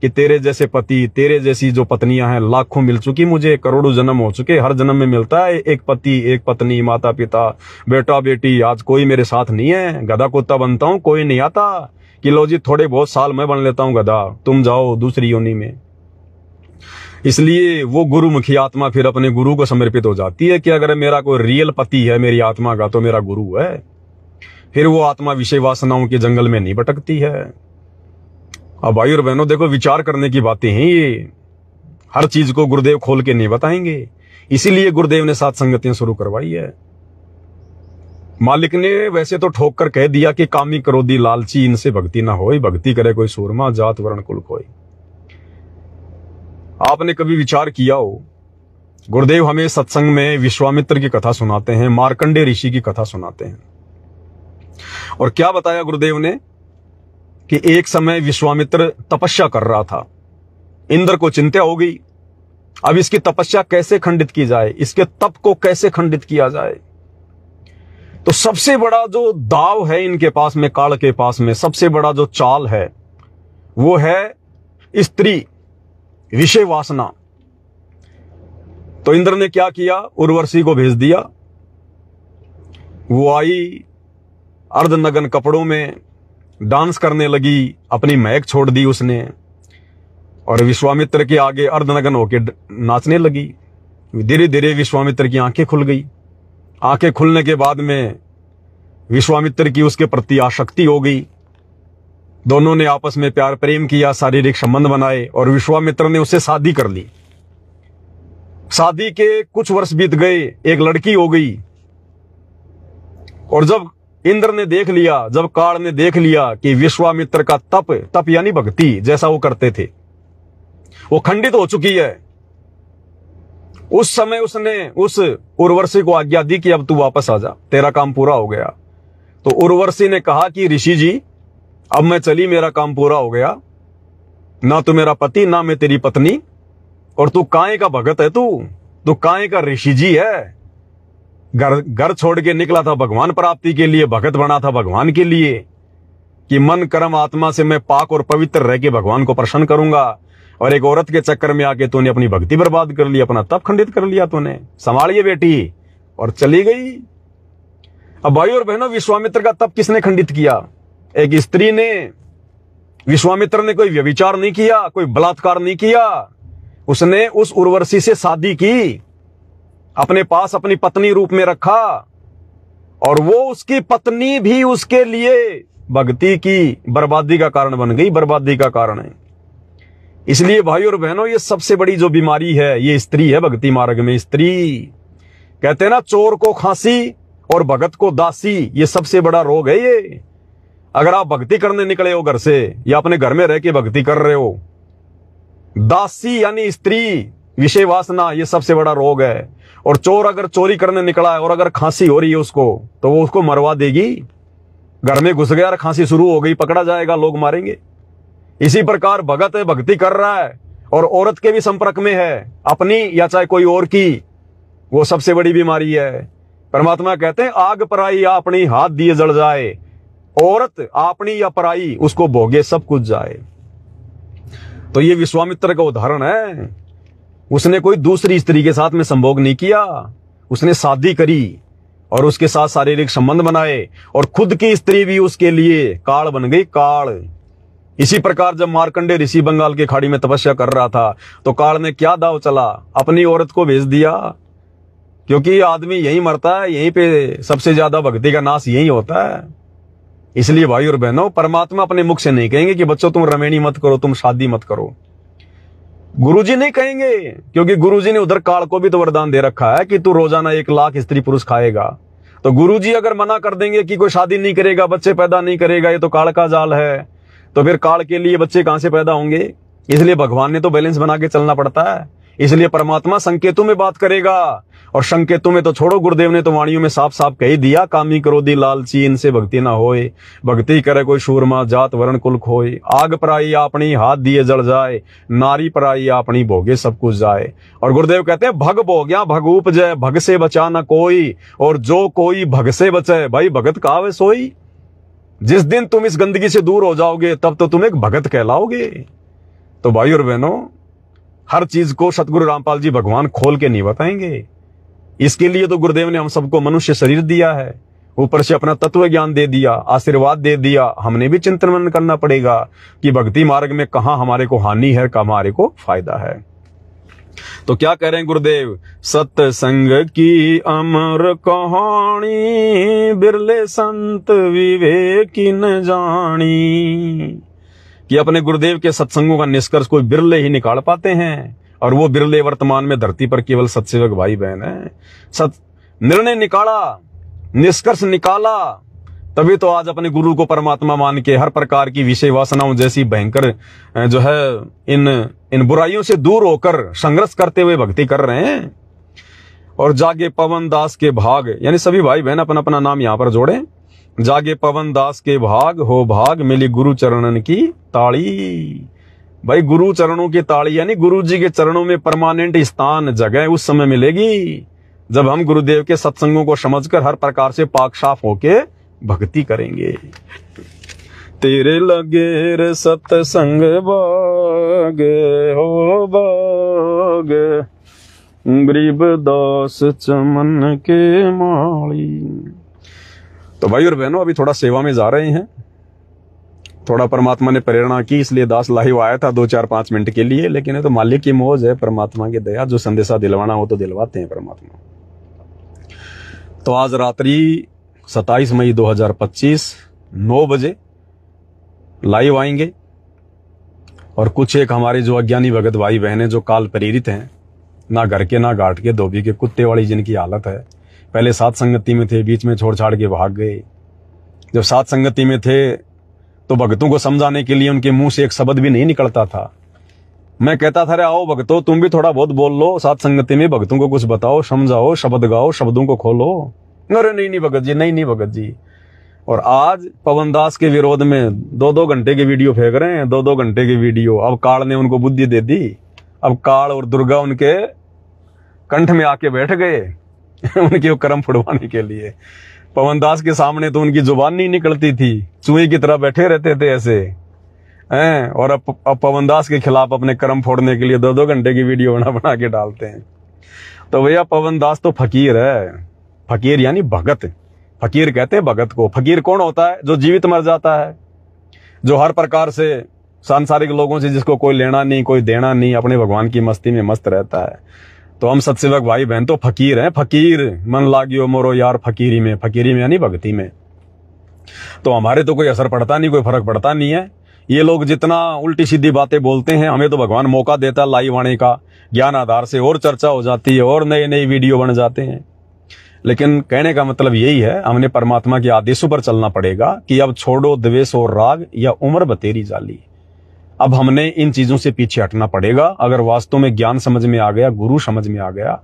कि तेरे जैसे पति, तेरे जैसी जो पत्नियां हैं लाखों मिल चुकी मुझे, करोड़ों जन्म हो चुके, हर जन्म में मिलता है एक पति, एक पत्नी, माता पिता, बेटा बेटी। आज कोई मेरे साथ नहीं है, गधा कुत्ता बनता हूं, कोई नहीं आता कि लो जी थोड़े बहुत साल मैं बन लेता हूं गधा, तुम जाओ दूसरी योनि में। इसलिए वो गुरुमुखी आत्मा फिर अपने गुरु को समर्पित हो जाती है कि अगर मेरा कोई रियल पति है मेरी आत्मा का, तो मेरा गुरु है। फिर वो आत्मा विषय वासनाओं के जंगल में नहीं भटकती है। अब भाई और बहनों देखो, विचार करने की बातें हैं ये। हर चीज को गुरुदेव खोल के नहीं बताएंगे, इसीलिए गुरुदेव ने साथ संगतियां शुरू करवाई है। मालिक ने वैसे तो ठोक कर कह दिया कि कामी क्रोधी लालची इनसे भक्ति ना होई, भक्ति करे कोई सूरमा, जात वर्ण कुल कोई। आपने कभी विचार किया हो, गुरुदेव हमें सत्संग में विश्वामित्र की कथा सुनाते हैं, मार्कंडे ऋषि की कथा सुनाते हैं। और क्या बताया गुरुदेव ने कि एक समय विश्वामित्र तपस्या कर रहा था, इंद्र को चिंता हो गई, अब इसकी तपस्या कैसे खंडित की जाए, इसके तप को कैसे खंडित किया जाए। तो सबसे बड़ा जो दाव है इनके पास में, काल के पास में सबसे बड़ा जो चाल है वो है स्त्री, विषय वासना। तो इंद्र ने क्या किया, उर्वशी को भेज दिया। वो आई अर्धनग्न कपड़ों में, डांस करने लगी, अपनी महक छोड़ दी उसने, और विश्वामित्र के आगे अर्धनग्न होकर नाचने लगी। धीरे धीरे विश्वामित्र की आंखें खुल गई। आंखें खुलने के बाद में विश्वामित्र की उसके प्रति आसक्ति हो गई। दोनों ने आपस में प्यार प्रेम किया, शारीरिक संबंध बनाए, और विश्वामित्र ने उससे शादी कर ली। शादी के कुछ वर्ष बीत गए, एक लड़की हो गई। और जब इंद्र ने देख लिया, जब काल ने देख लिया कि विश्वामित्र का तप यानी भक्ति जैसा वो करते थे वो खंडित हो चुकी है, उस समय उसने उस उर्वशी को आज्ञा दी कि अब तू वापस आ जा, तेरा काम पूरा हो गया। तो उर्वशी ने कहा कि ऋषि जी अब मैं चली, मेरा काम पूरा हो गया, ना तू मेरा पति ना मैं तेरी पत्नी, और तू काहे का भगत है, तू काहे का ऋषि जी है। घर छोड़ के निकला था भगवान प्राप्ति के लिए, भगत बना था भगवान के लिए कि मन कर्म आत्मा से मैं पाक और पवित्र रह के भगवान को प्रसन्न करूंगा। और एक औरत के चक्कर में आके तूने अपनी भक्ति बर्बाद कर ली, अपना तप खंडित कर लिया तूने, संभालिए बेटी, और चली गई। अब भाई और बहनों, विश्वामित्र का तप किसने खंडित किया? एक स्त्री ने। विश्वामित्र ने कोई व्यभिचार नहीं किया, कोई बलात्कार नहीं किया, उसने उस उर्वशी से शादी की, अपने पास अपनी पत्नी रूप में रखा, और वो उसकी पत्नी भी उसके लिए भक्ति की बर्बादी का कारण बन गई, बर्बादी का कारण है। इसलिए भाई और बहनों, ये सबसे बड़ी जो बीमारी है ये स्त्री है। भक्ति मार्ग में स्त्री, कहते हैं ना, चोर को खांसी और भगत को दासी, ये सबसे बड़ा रोग है ये। अगर आप भक्ति करने निकले हो घर से, या अपने घर में रह के भक्ति कर रहे हो, दासी यानी स्त्री, विषय वासना, ये सबसे बड़ा रोग है। और चोर अगर चोरी करने निकला है और अगर खांसी हो रही है उसको, तो वो उसको मरवा देगी। घर में घुस गया और खांसी शुरू हो गई, पकड़ा जाएगा, लोग मारेंगे। इसी प्रकार भगत है, भक्ति कर रहा है और औरत के भी संपर्क में है, अपनी या चाहे कोई और की, वो सबसे बड़ी बीमारी है। परमात्मा कहते हैं आग पराई अपनी हाथ दिए जल जाए, औरत अपनी या पराई उसको भोगे सब कुछ जाए। तो ये विश्वामित्र का उदाहरण है। उसने कोई दूसरी स्त्री के साथ में संभोग नहीं किया, उसने शादी करी और उसके साथ शारीरिक संबंध बनाए, और खुद की स्त्री भी उसके लिए काल बन गई, काल। इसी प्रकार जब मार्कंडे ऋषि बंगाल की खाड़ी में तपस्या कर रहा था, तो काल ने क्या दाव चला, अपनी औरत को भेज दिया, क्योंकि आदमी यहीं मरता है, यहीं पे सबसे ज्यादा भक्ति का नाश यहीं होता है। इसलिए भाई और बहनों, परमात्मा अपने मुख से नहीं कहेंगे कि बच्चों तुम रमेणी मत करो, तुम शादी मत करो। गुरुजी नहीं कहेंगे, क्योंकि गुरुजी ने उधर काल को भी तो वरदान दे रखा है कि तू रोजाना 1 लाख स्त्री पुरुष खाएगा। तो गुरुजी अगर मना कर देंगे कि कोई शादी नहीं करेगा, बच्चे पैदा नहीं करेगा, ये तो काल का जाल है, तो फिर काल के लिए बच्चे कहां से पैदा होंगे? इसलिए भगवान ने तो बैलेंस बना के चलना पड़ता है। इसलिए परमात्मा संकेतों में बात करेगा। और संकेतों में तो छोड़ो, गुरुदेव ने तो वाणियों में साफ साफ कह ही दिया, कामी क्रोधी लालची इनसे भक्ति ना होए, भक्ति करे कोई शूरमा जात वर्ण कुल खोए, आग पराई अपनी हाथ दिए जल जाए, नारी पराई अपनी भोगे सब कुछ जाए। और गुरुदेव कहते हैं भग भोग्या भग उपजय, भग से बचा ना कोई, और जो कोई भग से बचे भाई भगत कहावे सोई। जिस दिन तुम इस गंदगी से दूर हो जाओगे तब तो तुम एक भगत कहलाओगे। तो भाई और बहनों, हर चीज को सतगुरु रामपाल जी भगवान खोल के नहीं बताएंगे। इसके लिए तो गुरुदेव ने हम सबको मनुष्य शरीर दिया है, ऊपर से अपना तत्व ज्ञान दे दिया, आशीर्वाद दे दिया। हमने भी चिंतन मनन करना पड़ेगा कि भक्ति मार्ग में कहां हमारे को हानि है, कहां हमारे को फायदा है। तो क्या कह रहे हैं गुरुदेव, सत्संग की अमर कहानी, बिरले संत विवेकी न जानी। कि अपने गुरुदेव के सत्संगों का निष्कर्ष कोई बिरले ही निकाल पाते हैं, और वो बिरले वर्तमान में धरती पर केवल सत्सेवक भाई बहन है। निर्णय निकाला, निष्कर्ष निकाला, तभी तो आज अपने गुरु को परमात्मा मान के हर प्रकार की विषय वासनाओं जैसी भयंकर जो है इन बुराइयों से दूर होकर संघर्ष करते हुए भक्ति कर रहे हैं। और जागे पवन दास के भाग, यानी सभी भाई बहन अपना अपना नाम यहां पर जोड़े। जागे पवन दास के भाग, हो भाग मिली गुरु चरणन की ताड़ी। भाई गुरु चरणों की ताड़ी यानी गुरु जी के चरणों में परमानेंट स्थान जगह उस समय मिलेगी जब हम गुरुदेव के सत्संगों को समझकर हर प्रकार से पाक साफ होके भक्ति करेंगे। तेरे लगे रे सत्संग बाग, हो बाग गरीबदास चमन के माली। तो भाई और बहनों, अभी थोड़ा सेवा में जा रहे हैं, थोड़ा परमात्मा ने प्रेरणा की इसलिए दास लाइव आया था 2-4-5 मिनट के लिए। लेकिन ये तो मालिक की मौज है, परमात्मा की दया, जो संदेशा दिलवाना हो तो दिलवाते हैं परमात्मा। तो आज रात्रि 27 मई 2025 9 बजे लाइव आएंगे। और कुछ एक हमारे जो अज्ञानी भगत भाई बहनें जो काल प्रेरित हैं, ना घर के ना घाट के, धोबी के कुत्ते वाली जिनकी हालत है, पहले साथ संगति में थे, बीच में छोड़ छाड़ के भाग गए। जब साथ संगति में थे तो भक्तों को समझाने के लिए उनके मुंह से एक शब्द भी नहीं निकलता था। मैं कहता था, अरे आओ भक्तों, तुम भी थोड़ा बहुत बोल लो, साथ संगति में भक्तों को कुछ बताओ, समझाओ, शब्द गाओ, शब्दों को खोलो। अरे नहीं भगत जी, नहीं भगत जी। और आज पवन दास के विरोध में 2-2 घंटे के वीडियो फेंक रहे हैं, 2-2 घंटे के वीडियो। अब काल ने उनको बुद्धि दे दी, अब काल और दुर्गा उनके कंठ में आके बैठ गए उनके वो कर्म फुड़वाने के लिए। पवन दास के सामने तो उनकी जुबान नहीं निकलती थी, चूहे की तरह बैठे रहते थे ऐसे हैं। और अब पवन दास के खिलाफ अपने कर्म फोड़ने के लिए 2-2 घंटे की वीडियो बना के डालते हैं। तो भैया पवन दास तो फकीर है, फकीर यानी भगत। फकीर कहते हैं भगत को। फकीर कौन होता है? जो जीवित मर जाता है, जो हर प्रकार से सांसारिक लोगों से जिसको कोई लेना नहीं कोई देना नहीं, अपने भगवान की मस्ती में मस्त रहता है। तो हम सत्सेवक भाई बहन तो फकीर हैं। फकीर मन लागियो मोरो यार फकीरी में, फकीरी में यानी भक्ति में। तो हमारे तो कोई असर पड़ता नहीं, कोई फर्क पड़ता नहीं है। ये लोग जितना उल्टी सीधी बातें बोलते हैं, हमें तो भगवान मौका देता है लाइव आने का, ज्ञान आधार से और चर्चा हो जाती है और नए नए वीडियो बन जाते हैं। लेकिन कहने का मतलब यही है, हमने परमात्मा के आदेशों पर चलना पड़ेगा कि अब छोड़ो द्वेष और राग या उम्र बतेरी जाली। अब हमने इन चीजों से पीछे हटना पड़ेगा। अगर वास्तव में ज्ञान समझ में आ गया, गुरु समझ में आ गया,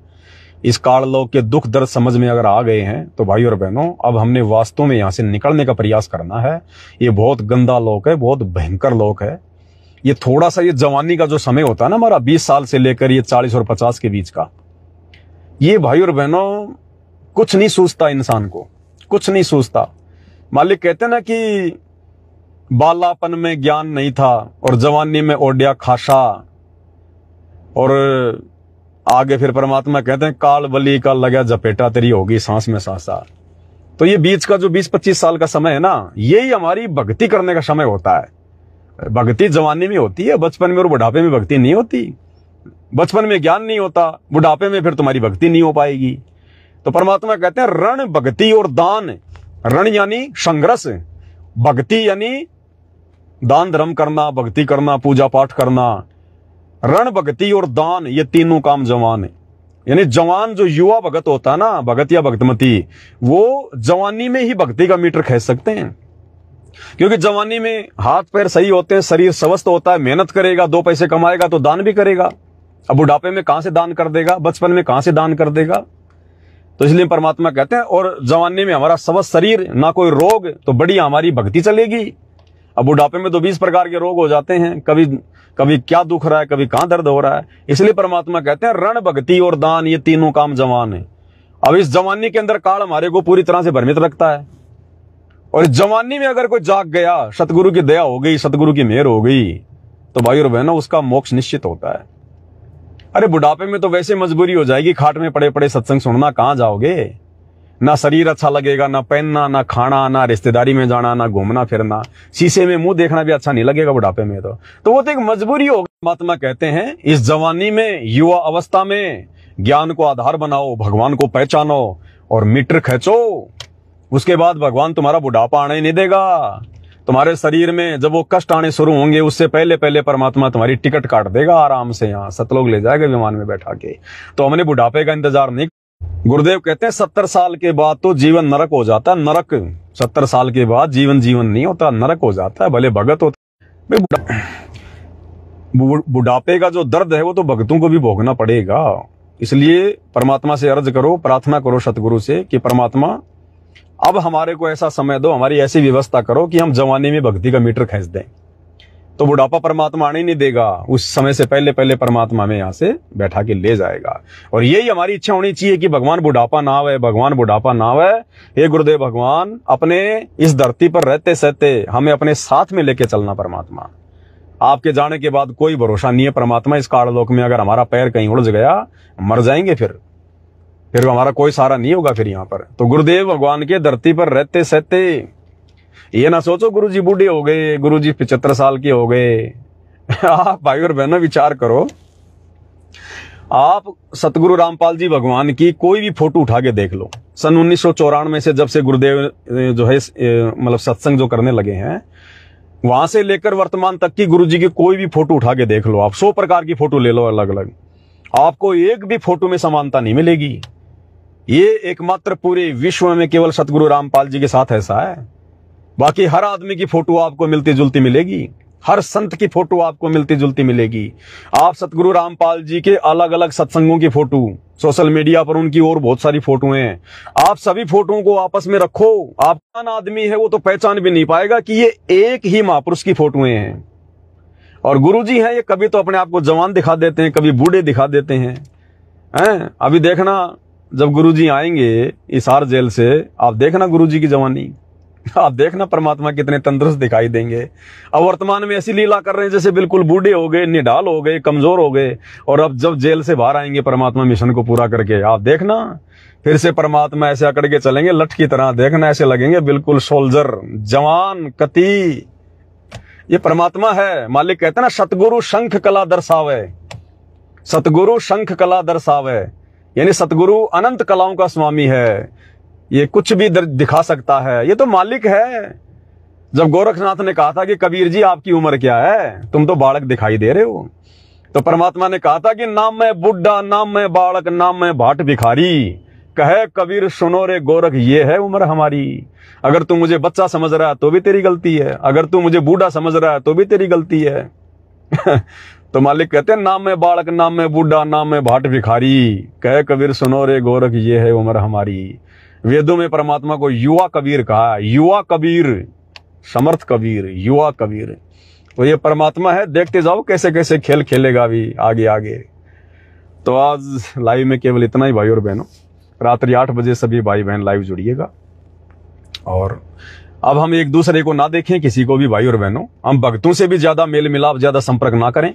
इस काल लोक के दुख दर्द समझ में अगर आ गए हैं, तो भाई और बहनों अब हमने वास्तव में यहां से निकलने का प्रयास करना है। ये बहुत गंदा लोक है, बहुत भयंकर लोक है। ये थोड़ा सा ये जवानी का जो समय होता है ना हमारा, 20 साल से लेकर ये 40 और 50 के बीच का, ये भाई और बहनों कुछ नहीं सूझता इंसान को, कुछ नहीं सूझता। मालिक कहते ना कि बालापन में ज्ञान नहीं था और जवानी में ओढ़िया खासा, और आगे फिर परमात्मा कहते हैं काल बली का लगा जपेटा तेरी होगी सांस में सांसा। तो ये बीच का जो 20-25 साल का समय है ना, यही हमारी भक्ति करने का समय होता है। भक्ति जवानी में होती है, बचपन में और बुढ़ापे में भक्ति नहीं होती। बचपन में ज्ञान नहीं होता, बुढ़ापे में फिर तुम्हारी भक्ति नहीं हो पाएगी। तो परमात्मा कहते हैं रण भक्ति और दान। रण यानी संघर्ष, भक्ति यानी दान धर्म करना, भक्ति करना, पूजा पाठ करना। रण भक्ति और दान, ये तीनों काम जवान है। यानी जवान जो युवा भगत होता है ना, भगत या भक्तमती, वो जवानी में ही भक्ति का मीटर खींच सकते हैं। क्योंकि जवानी में हाथ पैर सही होते हैं, शरीर स्वस्थ होता है, मेहनत करेगा, 2 पैसे कमाएगा तो दान भी करेगा। अब बुढ़ापे में कहां से दान कर देगा, बचपन में कहां से दान कर देगा। तो इसलिए परमात्मा कहते हैं और जवानी में हमारा स्वस्थ शरीर, ना कोई रोग, तो बढ़िया हमारी भक्ति चलेगी। अब बुढ़ापे में तो 20 प्रकार के रोग हो जाते हैं, कभी कभी क्या दुख रहा है, कभी कहां दर्द हो रहा है। इसलिए परमात्मा कहते हैं रण, भक्ति और दान, ये तीनों काम जवान है। अब इस जवानी के अंदर काल हमारे को पूरी तरह से भ्रमित रखता है, और इस जवानी में अगर कोई जाग गया, सतगुरु की दया हो गई, सतगुरु की मेहर हो गई, तो भाई और बहनों उसका मोक्ष निश्चित होता है। अरे बुढ़ापे में तो वैसे मजबूरी हो जाएगी, खाट में पड़े पड़े सत्संग सुनना, कहां जाओगे। ना शरीर अच्छा लगेगा, ना पहनना, ना खाना, ना रिश्तेदारी में जाना, ना घूमना फिरना, शीशे में मुंह देखना भी अच्छा नहीं लगेगा बुढ़ापे में। तो वो तो एक मजबूरी होगी। परमात्मा कहते हैं इस जवानी में, युवा अवस्था में ज्ञान को आधार बनाओ, भगवान को पहचानो और मीटर खींचो। उसके बाद भगवान तुम्हारा बुढ़ापा आने नहीं देगा। तुम्हारे शरीर में जब वो कष्ट आने शुरू होंगे, उससे पहले पहले परमात्मा तुम्हारी टिकट काट देगा आराम से, यहाँ सतलोक ले जाएगा विमान में बैठा के। तो हमने बुढ़ापे का इंतजार नहीं। गुरुदेव कहते हैं 70 साल के बाद तो जीवन नरक हो जाता है। नरक 70 साल के बाद जीवन जीवन नहीं होता, नरक हो जाता है। भले भगत होता, बुढ़ापे का जो दर्द है वो तो भगतों को भी भोगना पड़ेगा। इसलिए परमात्मा से अर्ज करो, प्रार्थना करो सतगुरु से कि परमात्मा अब हमारे को ऐसा समय दो, हमारी ऐसी व्यवस्था करो कि हम जवानी में भक्ति का मीटर खींच दें। तो बुढ़ापा परमात्मा आने नहीं देगा, उस समय से पहले पहले परमात्मा में यहां से बैठा के ले जाएगा। और यही हमारी इच्छा होनी चाहिए कि भगवान बुढ़ापा ना आवे, भगवान बुढ़ापा ना आवे। हे गुरुदेव भगवान, अपने इस धरती पर रहते सहते हमें अपने साथ में लेके चलना। परमात्मा आपके जाने के बाद कोई भरोसा नहीं है परमात्मा इस काललोक में। अगर हमारा पैर कहीं उलझ गया, मर जाएंगे, फिर हमारा कोई सहारा नहीं होगा फिर यहाँ पर। तो गुरुदेव भगवान के धरती पर रहते सहते ये ना सोचो गुरुजी बूढ़े हो गए, गुरुजी 75 साल के हो गए। आप भाई और बहनों विचार करो, आप सतगुरु रामपाल जी भगवान की कोई भी फोटो उठा के देख लो। सन 1994 से जब से गुरुदेव जो है मतलब सत्संग जो करने लगे हैं, वहां से लेकर वर्तमान तक की गुरुजी की कोई भी फोटो उठा के देख लो। आप 100 प्रकार की फोटो ले लो अलग अलग, आपको एक भी फोटो में समानता नहीं मिलेगी। ये एकमात्र पूरे विश्व में केवल सतगुरु रामपाल जी के साथ ऐसा है। बाकी हर आदमी की फोटो आपको मिलती जुलती मिलेगी, हर संत की फोटो आपको मिलती जुलती मिलेगी। आप सतगुरु रामपाल जी के अलग अलग सत्संगों की फोटो सोशल मीडिया पर उनकी और बहुत सारी फोटो हैं, आप सभी फोटोओं को आपस में रखो। आप कौन आदमी है वो तो पहचान भी नहीं पाएगा कि ये एक ही महापुरुष की फोटोएं हैं। और गुरुजी हैं ये कभी तो अपने आप को जवान दिखा देते हैं, कभी बूढ़े दिखा देते हैं। अभी देखना जब गुरुजी आएंगे हिसार जेल से, आप देखना गुरुजी की जवानी, आप देखना परमात्मा कितने तंदुरुस्त दिखाई देंगे। अब वर्तमान में ऐसी लीला कर रहे हैं जैसे बिल्कुल बूढ़े हो गए, निढाल हो गए, कमजोर हो गए। और अब जब जेल से बाहर आएंगे परमात्मा मिशन को पूरा करके, आप देखना फिर से परमात्मा ऐसे अकड़ के चलेंगे लठ की तरह। देखना ऐसे लगेंगे बिल्कुल सोल्जर, जवान, कती। ये परमात्मा है। मालिक कहते हैं ना, सतगुरु शंख कला दर्शावे, सतगुरु शंख कला दर्शावे, यानी सतगुरु अनंत कलाओं का स्वामी है। ये कुछ भी दिखा सकता है, ये तो मालिक है। जब गोरखनाथ ने कहा था कि कबीर जी आपकी उम्र क्या है, तुम तो बालक दिखाई दे रहे हो, तो परमात्मा ने कहा था कि नाम मैं बुढ़ा, नाम मैं बालक, नाम मैं भाट भिखारी, कहे कबीर सुनो रे गोरख ये है उम्र हमारी। अगर तू मुझे बच्चा समझ रहा है तो भी तेरी गलती है, अगर तू मुझे बूढ़ा समझ रहा है तो भी तेरी गलती है। तो मालिक कहते हैं नाम में बालक, नाम में बूढ़ा, नाम में भाट भिखारी, कहे कबीर सुनो रे गोरख ये है उम्र हमारी। वेदों में परमात्मा को युवा कबीर कहा, युवा कबीर, समर्थ कबीर, युवा कबीर। तो ये परमात्मा है। देखते जाओ कैसे कैसे खेल खेलेगा भी आगे आगे। तो आज लाइव में केवल इतना ही भाई और बहनों। रात्रि 8 बजे सभी भाई बहन लाइव जुड़िएगा। और अब हम एक दूसरे को ना देखें, किसी को भी भाई और बहनों, हम भक्तों से भी ज्यादा मेल मिलाप, ज्यादा संपर्क ना करें,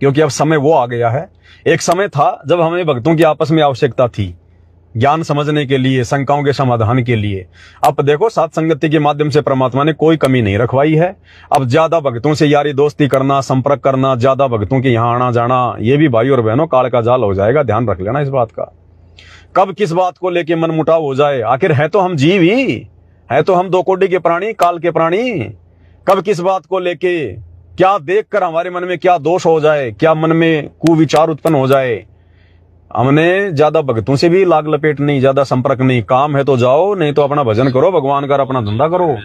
क्योंकि अब समय वो आ गया है। एक समय था जब हमें भक्तों की आपस में आवश्यकता थी, ज्ञान समझने के लिए, शंकाओं के समाधान के लिए। अब देखो साथ संगति के माध्यम से परमात्मा ने कोई कमी नहीं रखवाई है। अब ज्यादा भक्तों से यारी दोस्ती करना, संपर्क करना, ज्यादा भक्तों के यहाँ आना जाना, ये भी भाई और बहनों काल का जाल हो जाएगा। ध्यान रख लेना इस बात का। कब किस बात को लेके मनमुटाव हो जाए, आखिर है तो हम जीव ही, है तो हम 2 कोटि के प्राणी, काल के प्राणी। कब किस बात को लेके क्या देखकर हमारे मन में क्या दोष हो जाए, क्या मन में कुविचार उत्पन्न हो जाए। हमने ज्यादा भक्तों से भी लाग लपेट नहीं, ज्यादा संपर्क नहीं। काम है तो जाओ, नहीं तो अपना भजन करो, भगवान का अपना धंधा करो।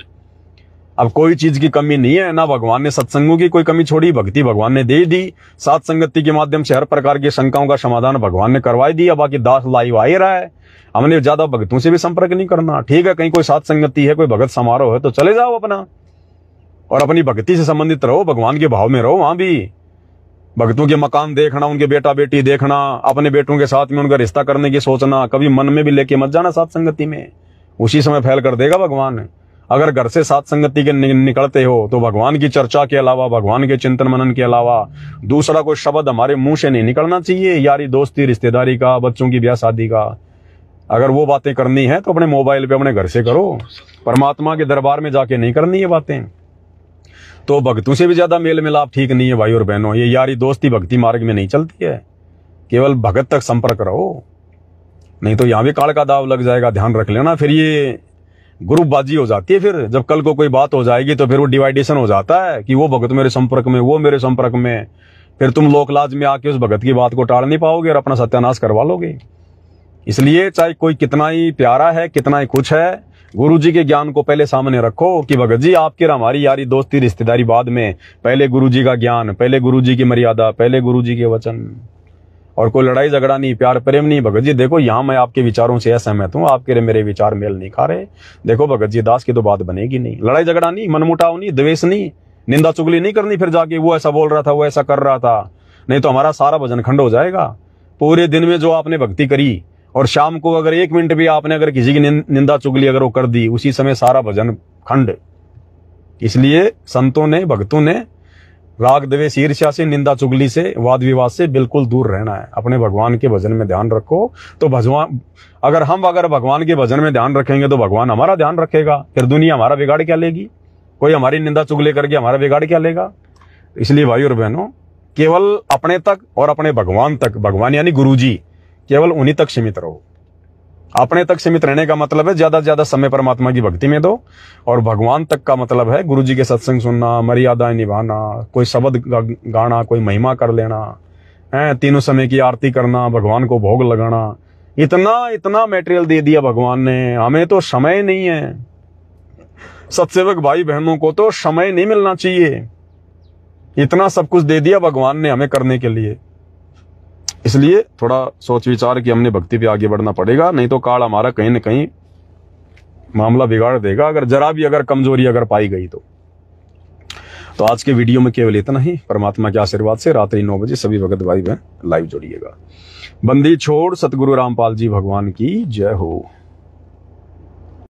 अब कोई चीज की कमी नहीं है, ना भगवान ने सत्संगों की कोई कमी छोड़ी, भक्ति भगवान ने दे दी। सात संगति के माध्यम से हर प्रकार की शंकाओं का समाधान भगवान ने करवाई दिया। बाकी दास लाइव आ ही रहा है, हमने ज्यादा भक्तों से भी संपर्क नहीं करना। ठीक है, कहीं कोई सात संगति है, कोई भगत समारोह है तो चले जाओ अपना, और अपनी भक्ति से संबंधित रहो, भगवान के भाव में रहो। वहां भी भक्तों के मकान देखना, उनके बेटा बेटी देखना, अपने बेटों के साथ में उनका रिश्ता करने की सोचना, कभी मन में भी लेके मत जाना सात संगति में, उसी समय फैल कर देगा भगवान। अगर घर से सात संगति के निकलते हो तो भगवान की चर्चा के अलावा, भगवान के चिंतन मनन के अलावा दूसरा कोई शब्द हमारे मुंह से नहीं निकलना चाहिए। यारी दोस्ती, रिश्तेदारी का, बच्चों की ब्याह शादी का, अगर वो बातें करनी है तो अपने मोबाइल पे अपने घर से करो, परमात्मा के दरबार में जाके नहीं करनी ये बातें। तो भक्तों से भी ज्यादा मेल मिलाप ठीक नहीं है भाई और बहनों। ये यारी दोस्ती भक्ति मार्ग में नहीं चलती है। केवल भगत तक संपर्क रहो, नहीं तो यहां भी काल का दाव लग जाएगा, ध्यान रख लेना। फिर ये ग्रुपबाजी हो जाती है। फिर जब कल को कोई बात हो जाएगी तो फिर वो डिवाइडेशन हो जाता है कि वो भगत मेरे संपर्क में, वो मेरे संपर्क में। फिर तुम लोकलाज में आके उस भगत की बात को टाल नहीं पाओगे और अपना सत्यानाश करवा लोगे। इसलिए चाहे कोई कितना ही प्यारा है, कितना ही कुछ है, गुरु जी के ज्ञान को पहले सामने रखो कि भगत जी आपकी और हमारी यारी दोस्ती रिश्तेदारी बाद में, पहले गुरु जी का ज्ञान, पहले गुरु जी की मर्यादा, पहले गुरु जी के वचन। और कोई लड़ाई झगड़ा नहीं, प्यार प्रेम नहीं। भगत जी देखो यहाँ मैं आपके विचारों से असहमत हूँ, आपके मेरे विचार मेल नहीं खा रहे, देखो भगत जी दास की तो बात बनेगी नहीं। लड़ाई झगड़ा नहीं, मनमुटाव नहीं, द्वेष नहीं, निंदा चुगली नहीं करनी फिर जाके वो ऐसा बोल रहा था, वो ऐसा कर रहा था, नहीं तो हमारा सारा भजन खंड हो जाएगा। पूरे दिन में जो आपने भक्ति करी और शाम को अगर 1 मिनट भी आपने अगर किसी की निंदा चुगली अगर वो कर दी, उसी समय सारा भजन खंड। इसलिए संतों ने, भक्तों ने राग द्वेष ईर्ष्या से, निंदा चुगली से, वाद विवाद से बिल्कुल दूर रहना है। अपने भगवान के भजन में ध्यान रखो तो भगवान, अगर भगवान के भजन में ध्यान रखेंगे तो भगवान हमारा ध्यान रखेगा। फिर दुनिया हमारा बिगाड़ क्या लेगी? कोई हमारी निंदा चुगली करके हमारा बिगाड़ क्या लेगा? इसलिए भाई और बहनों, केवल अपने तक और अपने भगवान तक, भगवान यानी गुरु जी, केवल उन्हीं तक सीमित रहो। अपने तक सीमित रहने का मतलब है ज्यादा से ज्यादा समय परमात्मा की भक्ति में दो, और भगवान तक का मतलब है गुरु जी के सत्संग सुनना, मर्यादाएं निभाना, कोई शब्द गाना, कोई महिमा कर लेना है, 3 समय की आरती करना, भगवान को भोग लगाना। इतना मटेरियल दे दिया भगवान ने, हमें तो समय नहीं है। सत्सेवक भाई बहनों को तो समय नहीं मिलना चाहिए, इतना सब कुछ दे दिया भगवान ने हमें करने के लिए। इसलिए थोड़ा सोच विचार कि हमने भक्ति पे आगे बढ़ना पड़ेगा, नहीं तो काल हमारा कहीं न कहीं मामला बिगाड़ देगा, अगर जरा भी अगर कमजोरी अगर पाई गई तो आज के वीडियो में केवल इतना ही। परमात्मा के आशीर्वाद से रात्रि 9 बजे सभी भगत भाई बहन लाइव जुड़िएगा। बंदी छोड़ सतगुरु रामपाल जी भगवान की जय हो।